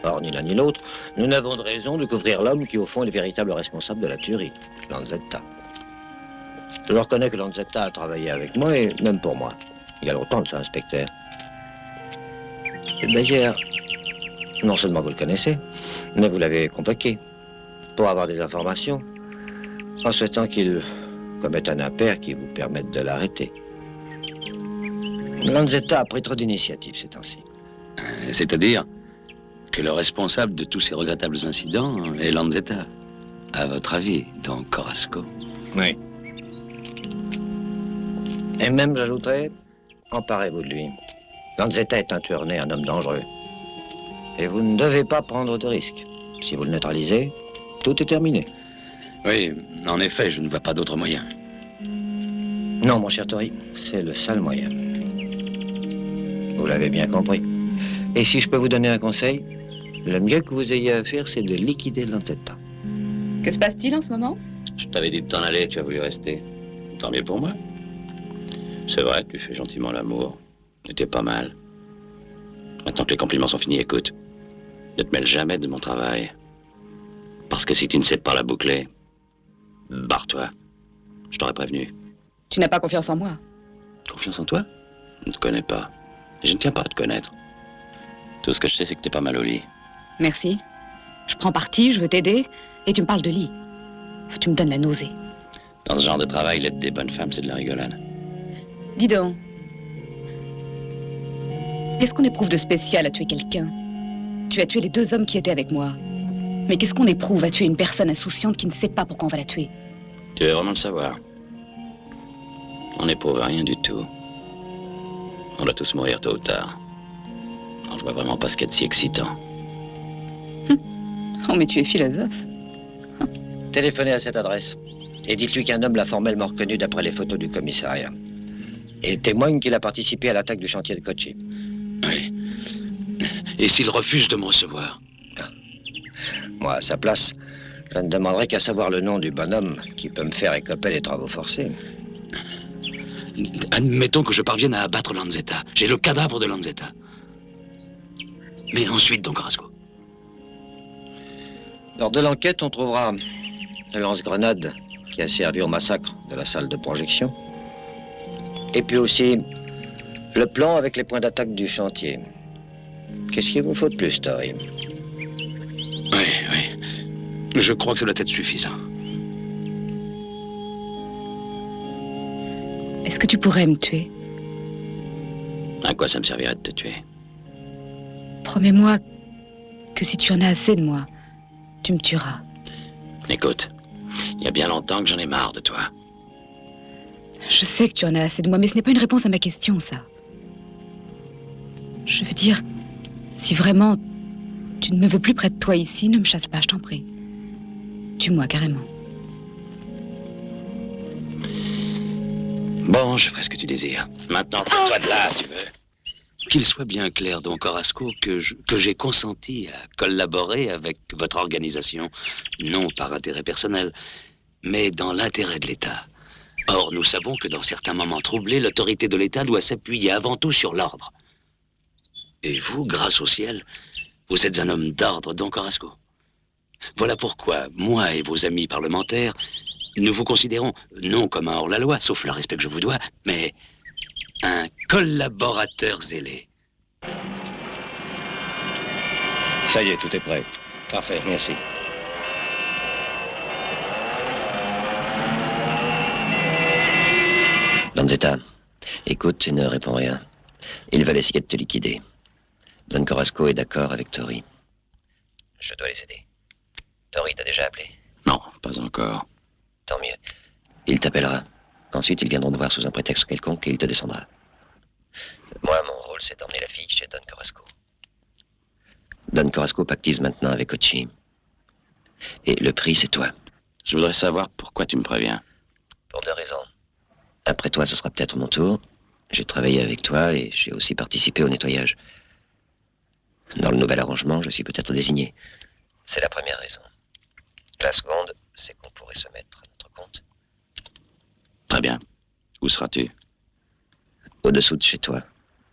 Or, ni l'un ni l'autre, nous n'avons de raison de couvrir l'homme qui, au fond, est le véritable responsable de la tuerie, Lanzetta. Je reconnais que Lanzetta a travaillé avec moi, et même pour moi. Il y a longtemps de ça, inspecteur. Et d'ailleurs, non seulement vous le connaissez, mais vous l'avez convoqué pour avoir des informations, en souhaitant qu'il commette un impair qui vous permette de l'arrêter. Lanzetta a pris trop d'initiatives ces temps-ci. C'est-à-dire que le responsable de tous ces regrettables incidents est Lanzetta. À votre avis, Don Carrasco? Oui. Et même, j'ajouterais, emparez-vous de lui. Lanzetta est un tueur né, un homme dangereux. Et vous ne devez pas prendre de risques. Si vous le neutralisez, tout est terminé. Oui, en effet, je ne vois pas d'autre moyen. Non, mon cher Tori, c'est le seul moyen. Vous l'avez bien compris. Et si je peux vous donner un conseil, le mieux que vous ayez à faire, c'est de liquider Lanzetta. Que se passe-t-il en ce moment? Je t'avais dit de t'en aller, tu as voulu rester. Tant mieux pour moi. C'est vrai, tu fais gentiment l'amour. C'était pas mal. Maintenant que les compliments sont finis, écoute. Ne te mêle jamais de mon travail. Parce que si tu ne sais pas la boucler, barre-toi. Je t'aurais prévenu. Tu n'as pas confiance en moi? Confiance en toi? Je ne te connais pas. Et je ne tiens pas à te connaître. Tout ce que je sais, c'est que t'es pas mal au lit. Merci. Je prends parti, je veux t'aider, et tu me parles de lit. Tu me donnes la nausée. Dans ce genre de travail, l'aide des bonnes femmes, c'est de la rigolade. Dis donc. Qu'est-ce qu'on éprouve de spécial à tuer quelqu'un? Tu as tué les 2 hommes qui étaient avec moi. Mais qu'est-ce qu'on éprouve à tuer une personne insouciante qui ne sait pas pourquoi on va la tuer? Tu veux vraiment le savoir? On n'éprouve rien du tout. On doit tous mourir tôt ou tard. Alors, je vois vraiment pas ce qu'il y a de si excitant. Oh, mais tu es philosophe. Téléphonez à cette adresse et dites-lui qu'un homme l'a formellement reconnu d'après les photos du commissariat. Et témoigne qu'il a participé à l'attaque du chantier de Kochi. Oui. Et s'il refuse de me recevoir? Moi, à sa place, je ne demanderai qu'à savoir le nom du bonhomme qui peut me faire écoper les travaux forcés. Admettons que je parvienne à abattre Lanzetta. J'ai le cadavre de Lanzetta. Mais ensuite, Don Carrasco? Lors de l'enquête, on trouvera le lance-grenade qui a servi au massacre de la salle de projection. Et puis aussi le plan avec les points d'attaque du chantier. Qu'est-ce qu'il vous faut de plus, Tori? Oui, oui. Je crois que ça doit être suffisant. Est-ce que tu pourrais me tuer? À quoi ça me servirait de te tuer? Promets-moi que si tu en as assez de moi, tu me tueras. Écoute, il y a bien longtemps que j'en ai marre de toi. Je sais que tu en as assez de moi, mais ce n'est pas une réponse à ma question, ça. Je veux dire, si vraiment tu ne me veux plus près de toi ici, ne me chasse pas, je t'en prie. Tue-moi carrément. Bon, je ferai ce que tu désires. Maintenant, fais-toi de là, si tu veux. Qu'il soit bien clair, Don Carrasco, que j'ai consenti à collaborer avec votre organisation, non par intérêt personnel, mais dans l'intérêt de l'État. Or, nous savons que dans certains moments troublés, l'autorité de l'État doit s'appuyer avant tout sur l'ordre. Et vous, grâce au ciel, vous êtes un homme d'ordre, Don Carrasco. Voilà pourquoi, moi et vos amis parlementaires, nous vous considérons non comme un hors-la-loi, sauf le respect que je vous dois, mais un collaborateur zélé. Ça y est, tout est prêt. Parfait, merci. Lanzetta, écoute et ne réponds rien. Ils veulent essayer de te liquider. Don Carrasco est d'accord avec Tori. Je dois les aider. Tori t'a déjà appelé? Non, pas encore. Tant mieux. Il t'appellera. Ensuite, ils viendront te voir sous un prétexte quelconque et il te descendra. Moi, mon rôle, c'est d'emmener la fille chez Don Corasco. Don Corasco pactise maintenant avec Kochi. Et le prix, c'est toi. Je voudrais savoir pourquoi tu me préviens. Pour 2 raisons. Après toi, ce sera peut-être mon tour. J'ai travaillé avec toi et j'ai aussi participé au nettoyage. Dans le nouvel arrangement, je suis peut-être désigné. C'est la première raison. La seconde, c'est qu'on pourrait se mettre à notre compte. Très bien. Où seras-tu? Au-dessous de chez toi.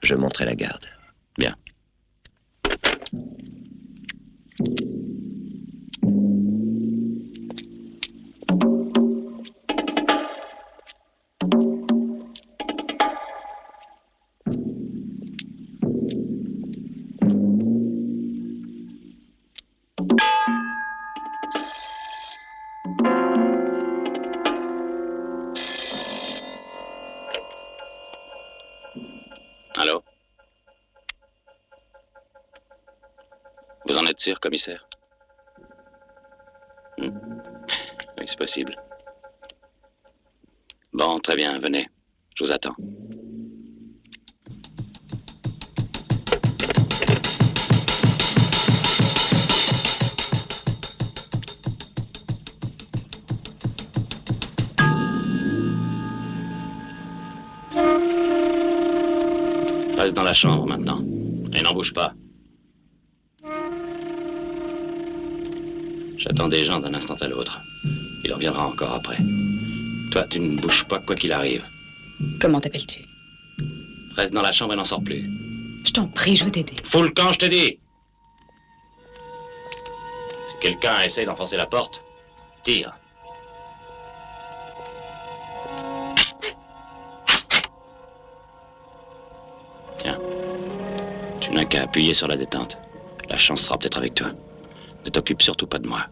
Je monterai la garde. Bien. Allô? Vous en êtes sûr, commissaire? Oui, c'est possible. Bon, très bien, venez. Je vous attends. Reste dans la chambre maintenant. Et n'en bouge pas. J'attends des gens d'un instant à l'autre. Il en reviendra encore après. Toi, tu ne bouges pas quoi qu'il arrive. Comment t'appelles-tu? Reste dans la chambre et n'en sors plus. Je t'en prie, je veux t'aider. Fous le camp, je te dis. Si quelqu'un essaie d'enfoncer la porte, tire. Tiens. Tu n'as qu'à appuyer sur la détente. La chance sera peut-être avec toi. Ne t'occupe surtout pas de moi.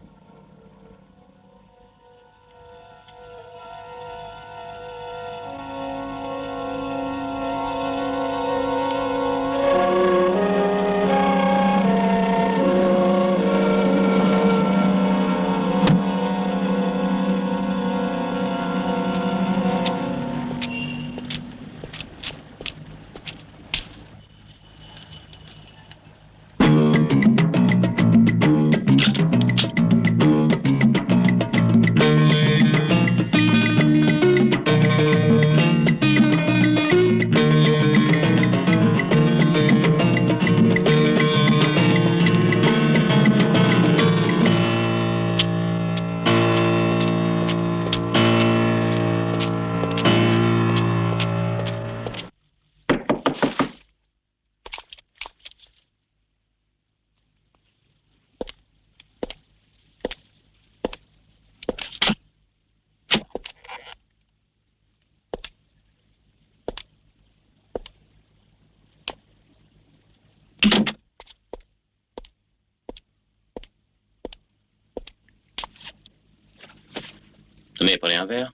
Tenez, prenez un verre.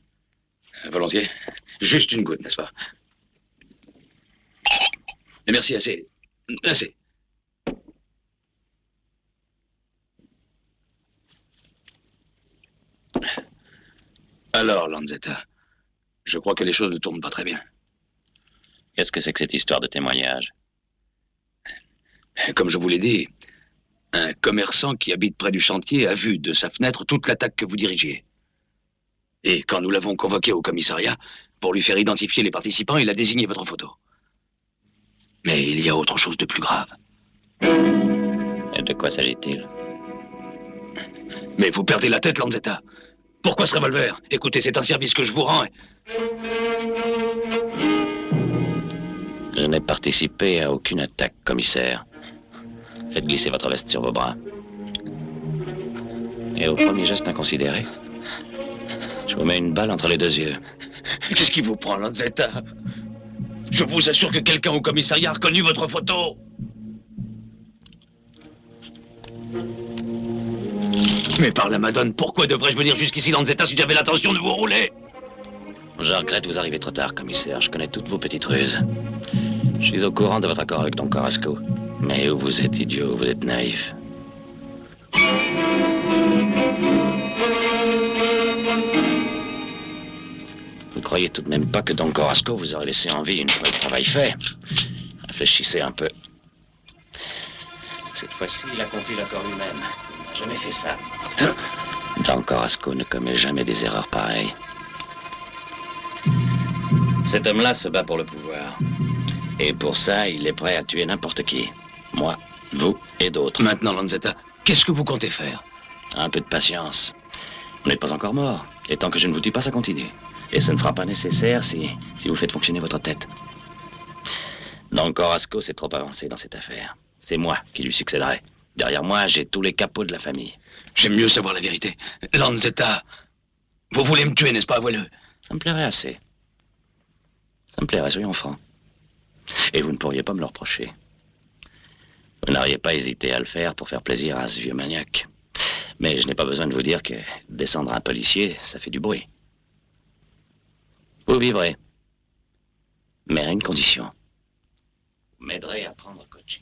Volontiers. Juste une goutte, n'est-ce pas? Mais merci, assez. Assez. Alors, Lanzetta, je crois que les choses ne tournent pas très bien. Qu'est-ce que c'est que cette histoire de témoignage? Comme je vous l'ai dit, un commerçant qui habite près du chantier a vu de sa fenêtre toute l'attaque que vous dirigiez. Et quand nous l'avons convoqué au commissariat, pour lui faire identifier les participants, il a désigné votre photo. Mais il y a autre chose de plus grave. Et de quoi s'agit-il? Mais vous perdez la tête, Lanzetta. Pourquoi ce revolver? Écoutez, c'est un service que je vous rends. Je n'ai participé à aucune attaque, commissaire. Faites glisser votre veste sur vos bras. Et au premier geste inconsidéré, je vous mets une balle entre les 2 yeux. Qu'est-ce qui vous prend, Lanzetta? Je vous assure que quelqu'un au commissariat a reconnu votre photo. Mais par la Madone, pourquoi devrais-je venir jusqu'ici, Lanzetta, si j'avais l'intention de vous rouler? Je regrette vous arriver trop tard, commissaire. Je connais toutes vos petites ruses. Je suis au courant de votre accord avec Don Corasco. Mais où vous êtes idiot, vous êtes naïf. Vous ne croyez tout de même pas que Don Corasco vous aurait laissé en vie une fois le travail fait? Réfléchissez un peu. Cette fois-ci, il accomplit l'accord lui-même. Il n'a jamais fait ça. Don Corasco ne commet jamais des erreurs pareilles. Cet homme-là se bat pour le pouvoir. Et pour ça, il est prêt à tuer n'importe qui. Moi, vous et d'autres. Maintenant, Lanzetta, qu'est-ce que vous comptez faire? Un peu de patience. Vous n'êtes pas encore mort. Et tant que je ne vous tue pas, ça continue. Et ce ne sera pas nécessaire si vous faites fonctionner votre tête. Don Corasco s'est trop avancé dans cette affaire. C'est moi qui lui succéderai. Derrière moi, j'ai tous les capots de la famille. J'aime mieux savoir la vérité. Lanzetta, vous voulez me tuer, n'est-ce pas, voileux? Ça me plairait assez. Ça me plairait, soyons francs. Et vous ne pourriez pas me le reprocher. Vous n'auriez pas hésité à le faire pour faire plaisir à ce vieux maniaque. Mais je n'ai pas besoin de vous dire que descendre un policier, ça fait du bruit. Vous vivrez. Mais à une condition. Vous m'aiderez à prendre Kochi.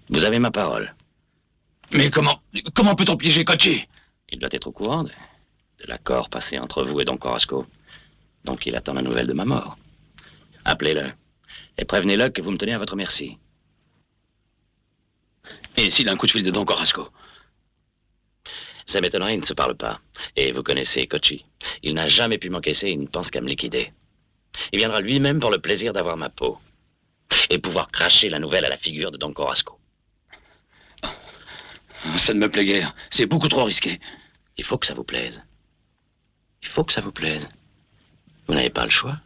Vous avez ma parole. Mais comment peut-on piéger Kochi? Il doit être au courant de l'accord passé entre vous et Don Corasco. Donc il attend la nouvelle de ma mort. Appelez-le. Et prévenez-le que vous me tenez à votre merci. Et s'il a un coup de fil de Don Corasco? Ça m'étonnerait, il ne se parle pas. Et vous connaissez Kochi. Il n'a jamais pu m'encaisser, il ne pense qu'à me liquider. Il viendra lui-même pour le plaisir d'avoir ma peau. Et pouvoir cracher la nouvelle à la figure de Don Corasco. Ça ne me plaît guère. C'est beaucoup trop risqué. Il faut que ça vous plaise. Il faut que ça vous plaise. Vous n'avez pas le choix.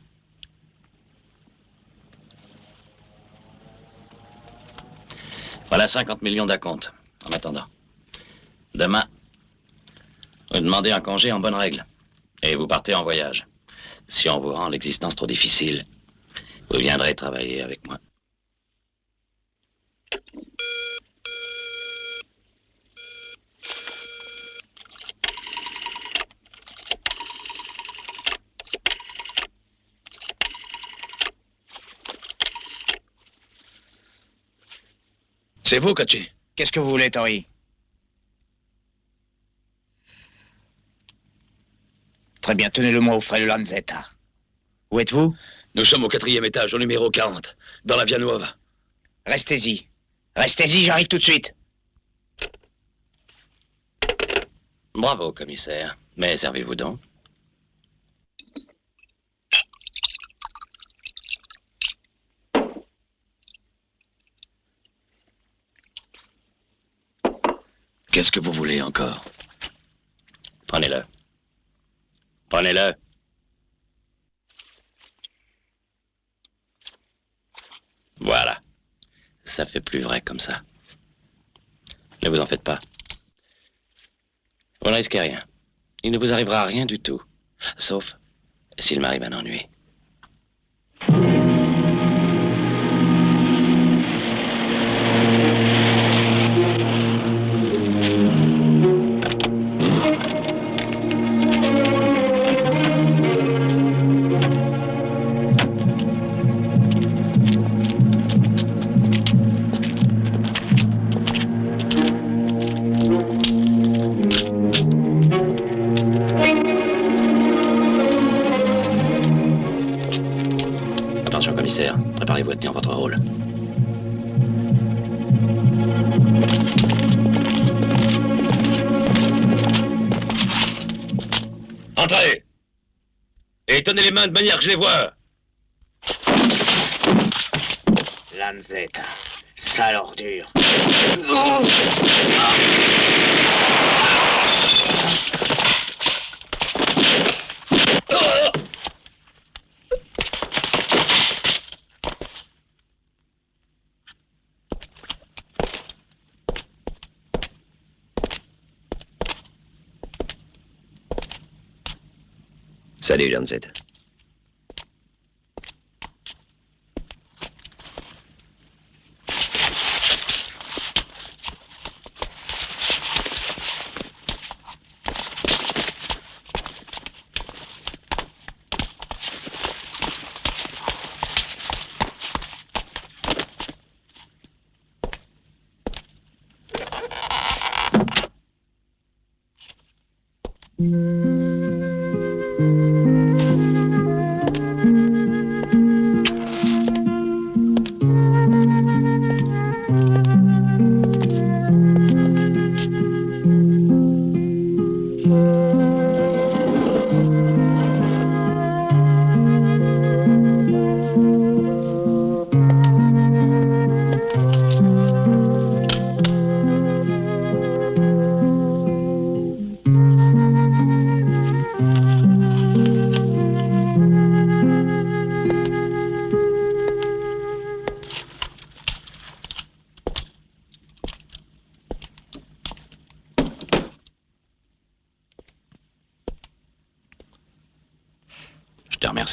Voilà 50 millions d'acompte, en attendant. Demain, vous demandez un congé en bonne règle. Et vous partez en voyage. Si on vous rend l'existence trop difficile, vous viendrez travailler avec moi. C'est vous, Kochi. Qu'est-ce que vous voulez, Tori? Très bien, tenez-le-moi au frais de Lanzetta. Où êtes-vous? Nous sommes au 4e étage, au numéro 40, dans la Via Nuova. Restez-y. Restez-y, j'arrive tout de suite. Bravo, commissaire. Mais servez-vous donc. Qu'est-ce que vous voulez encore? Prenez-le. Prenez-le. Voilà. Ça fait plus vrai comme ça. Ne vous en faites pas. Vous ne risquez rien. Il ne vous arrivera rien du tout. Sauf s'il m'arrive un ennui. Attention, commissaire. Préparez-vous à tenir votre rôle. Entrez! Et tenez les mains de manière que je les vois. Lanzetta, sale ordure. Salut, Lanzetta.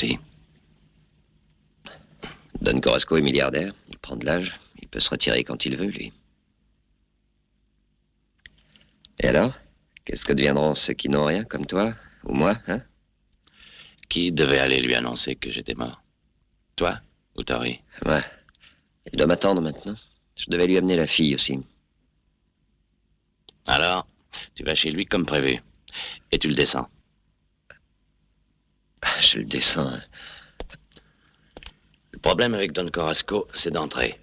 Merci. Don Corasco est milliardaire, il prend de l'âge, il peut se retirer quand il veut, lui. Et alors? Qu'est-ce que deviendront ceux qui n'ont rien, comme toi, ou moi, hein? Qui devait aller lui annoncer que j'étais mort? Toi ou Tori? Ouais. Il doit m'attendre maintenant. Je devais lui amener la fille aussi. Alors, tu vas chez lui comme prévu. Et tu le descends. Je le descends. Hein. Le problème avec Don Corasco, c'est d'entrer.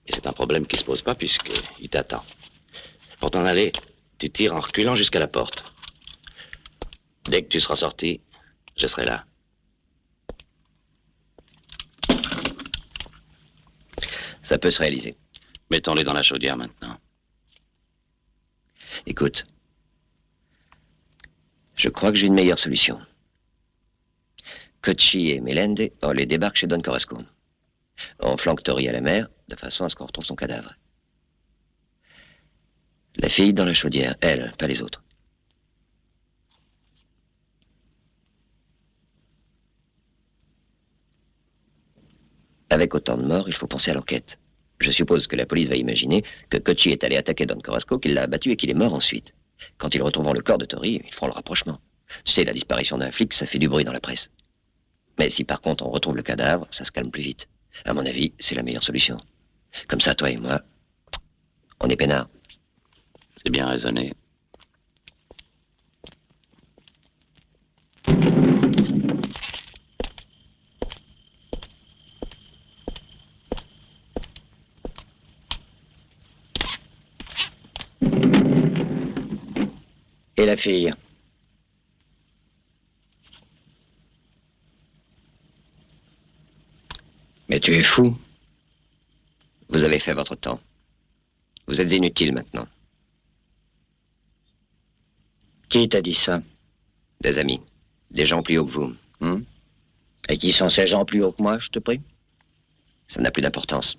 Et c'est un problème qui se pose pas puisqu'il t'attend. Pour t'en aller, tu tires en reculant jusqu'à la porte. Dès que tu seras sorti, je serai là. Ça peut se réaliser. Mettons-les dans la chaudière maintenant. Écoute, je crois que j'ai une meilleure solution. Cocchi et Melende, on les débarque chez Don Corasco. On flanque Tori à la mer, de façon à ce qu'on retrouve son cadavre. La fille dans la chaudière, elle, pas les autres. Avec autant de morts, il faut penser à l'enquête. Je suppose que la police va imaginer que Cocchi est allé attaquer Don Corasco, qu'il l'a abattu et qu'il est mort ensuite. Quand ils retrouveront le corps de Tori, ils feront le rapprochement. Tu sais, la disparition d'un flic, ça fait du bruit dans la presse. Mais si par contre on retrouve le cadavre, ça se calme plus vite. À mon avis, c'est la meilleure solution. Comme ça, toi et moi, on est peinards. C'est bien raisonné. Et la fille? Mais tu es fou. Vous avez fait votre temps. Vous êtes inutile maintenant. Qui t'a dit ça? Des amis. Des gens plus hauts que vous. Et qui sont ces gens plus hauts que moi, je te prie? Ça n'a plus d'importance.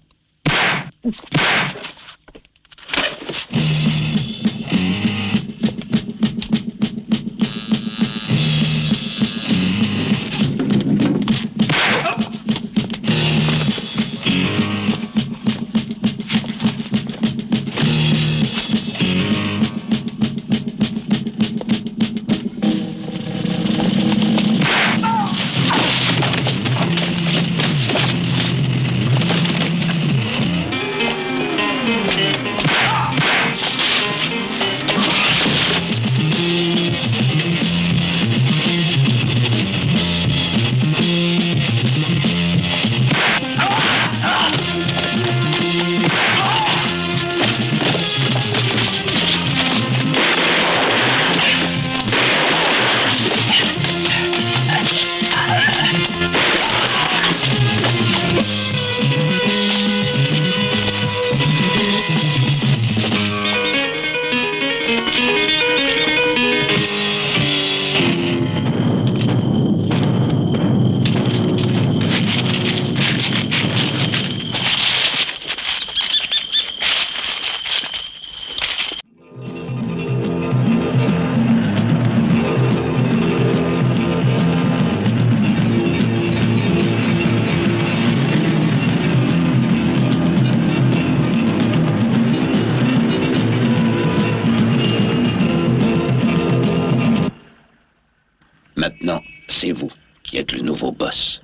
Maintenant, c'est vous qui êtes le nouveau boss.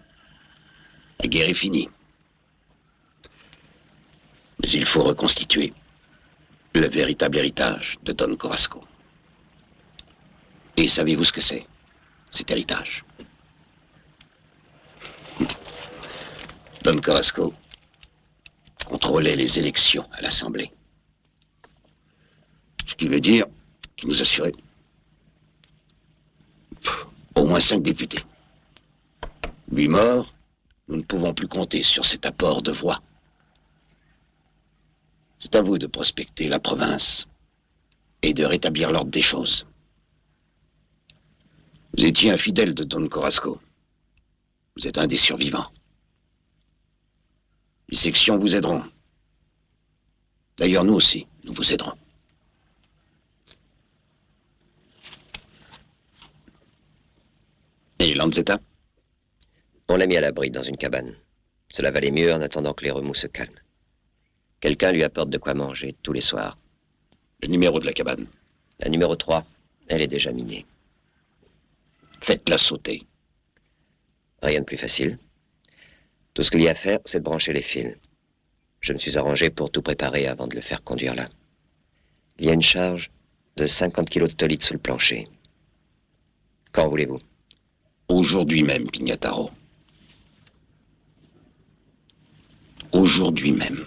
La guerre est finie. Mais il faut reconstituer le véritable héritage de Don Corasco. Et savez-vous ce que c'est, cet héritage? Don Corasco contrôlait les élections à l'Assemblée. Ce qui veut dire qu'il nous assurait au moins 5 députés. Lui mort, nous ne pouvons plus compter sur cet apport de voix. C'est à vous de prospecter la province et de rétablir l'ordre des choses. Vous étiez un fidèle de Don Corasco. Vous êtes un des survivants. Les sections vous aideront. D'ailleurs, nous aussi, nous vous aiderons. Et Lanzetta? On l'a mis à l'abri dans une cabane. Cela valait mieux en attendant que les remous se calment. Quelqu'un lui apporte de quoi manger tous les soirs. Le numéro de la cabane. La numéro 3, elle est déjà minée. Faites-la sauter. Rien de plus facile. Tout ce qu'il y a à faire, c'est de brancher les fils. Je me suis arrangé pour tout préparer avant de le faire conduire là. Il y a une charge de 50 kilos de tolite sous le plancher. Quand voulez-vous? Aujourd'hui même, Pignataro. Aujourd'hui même.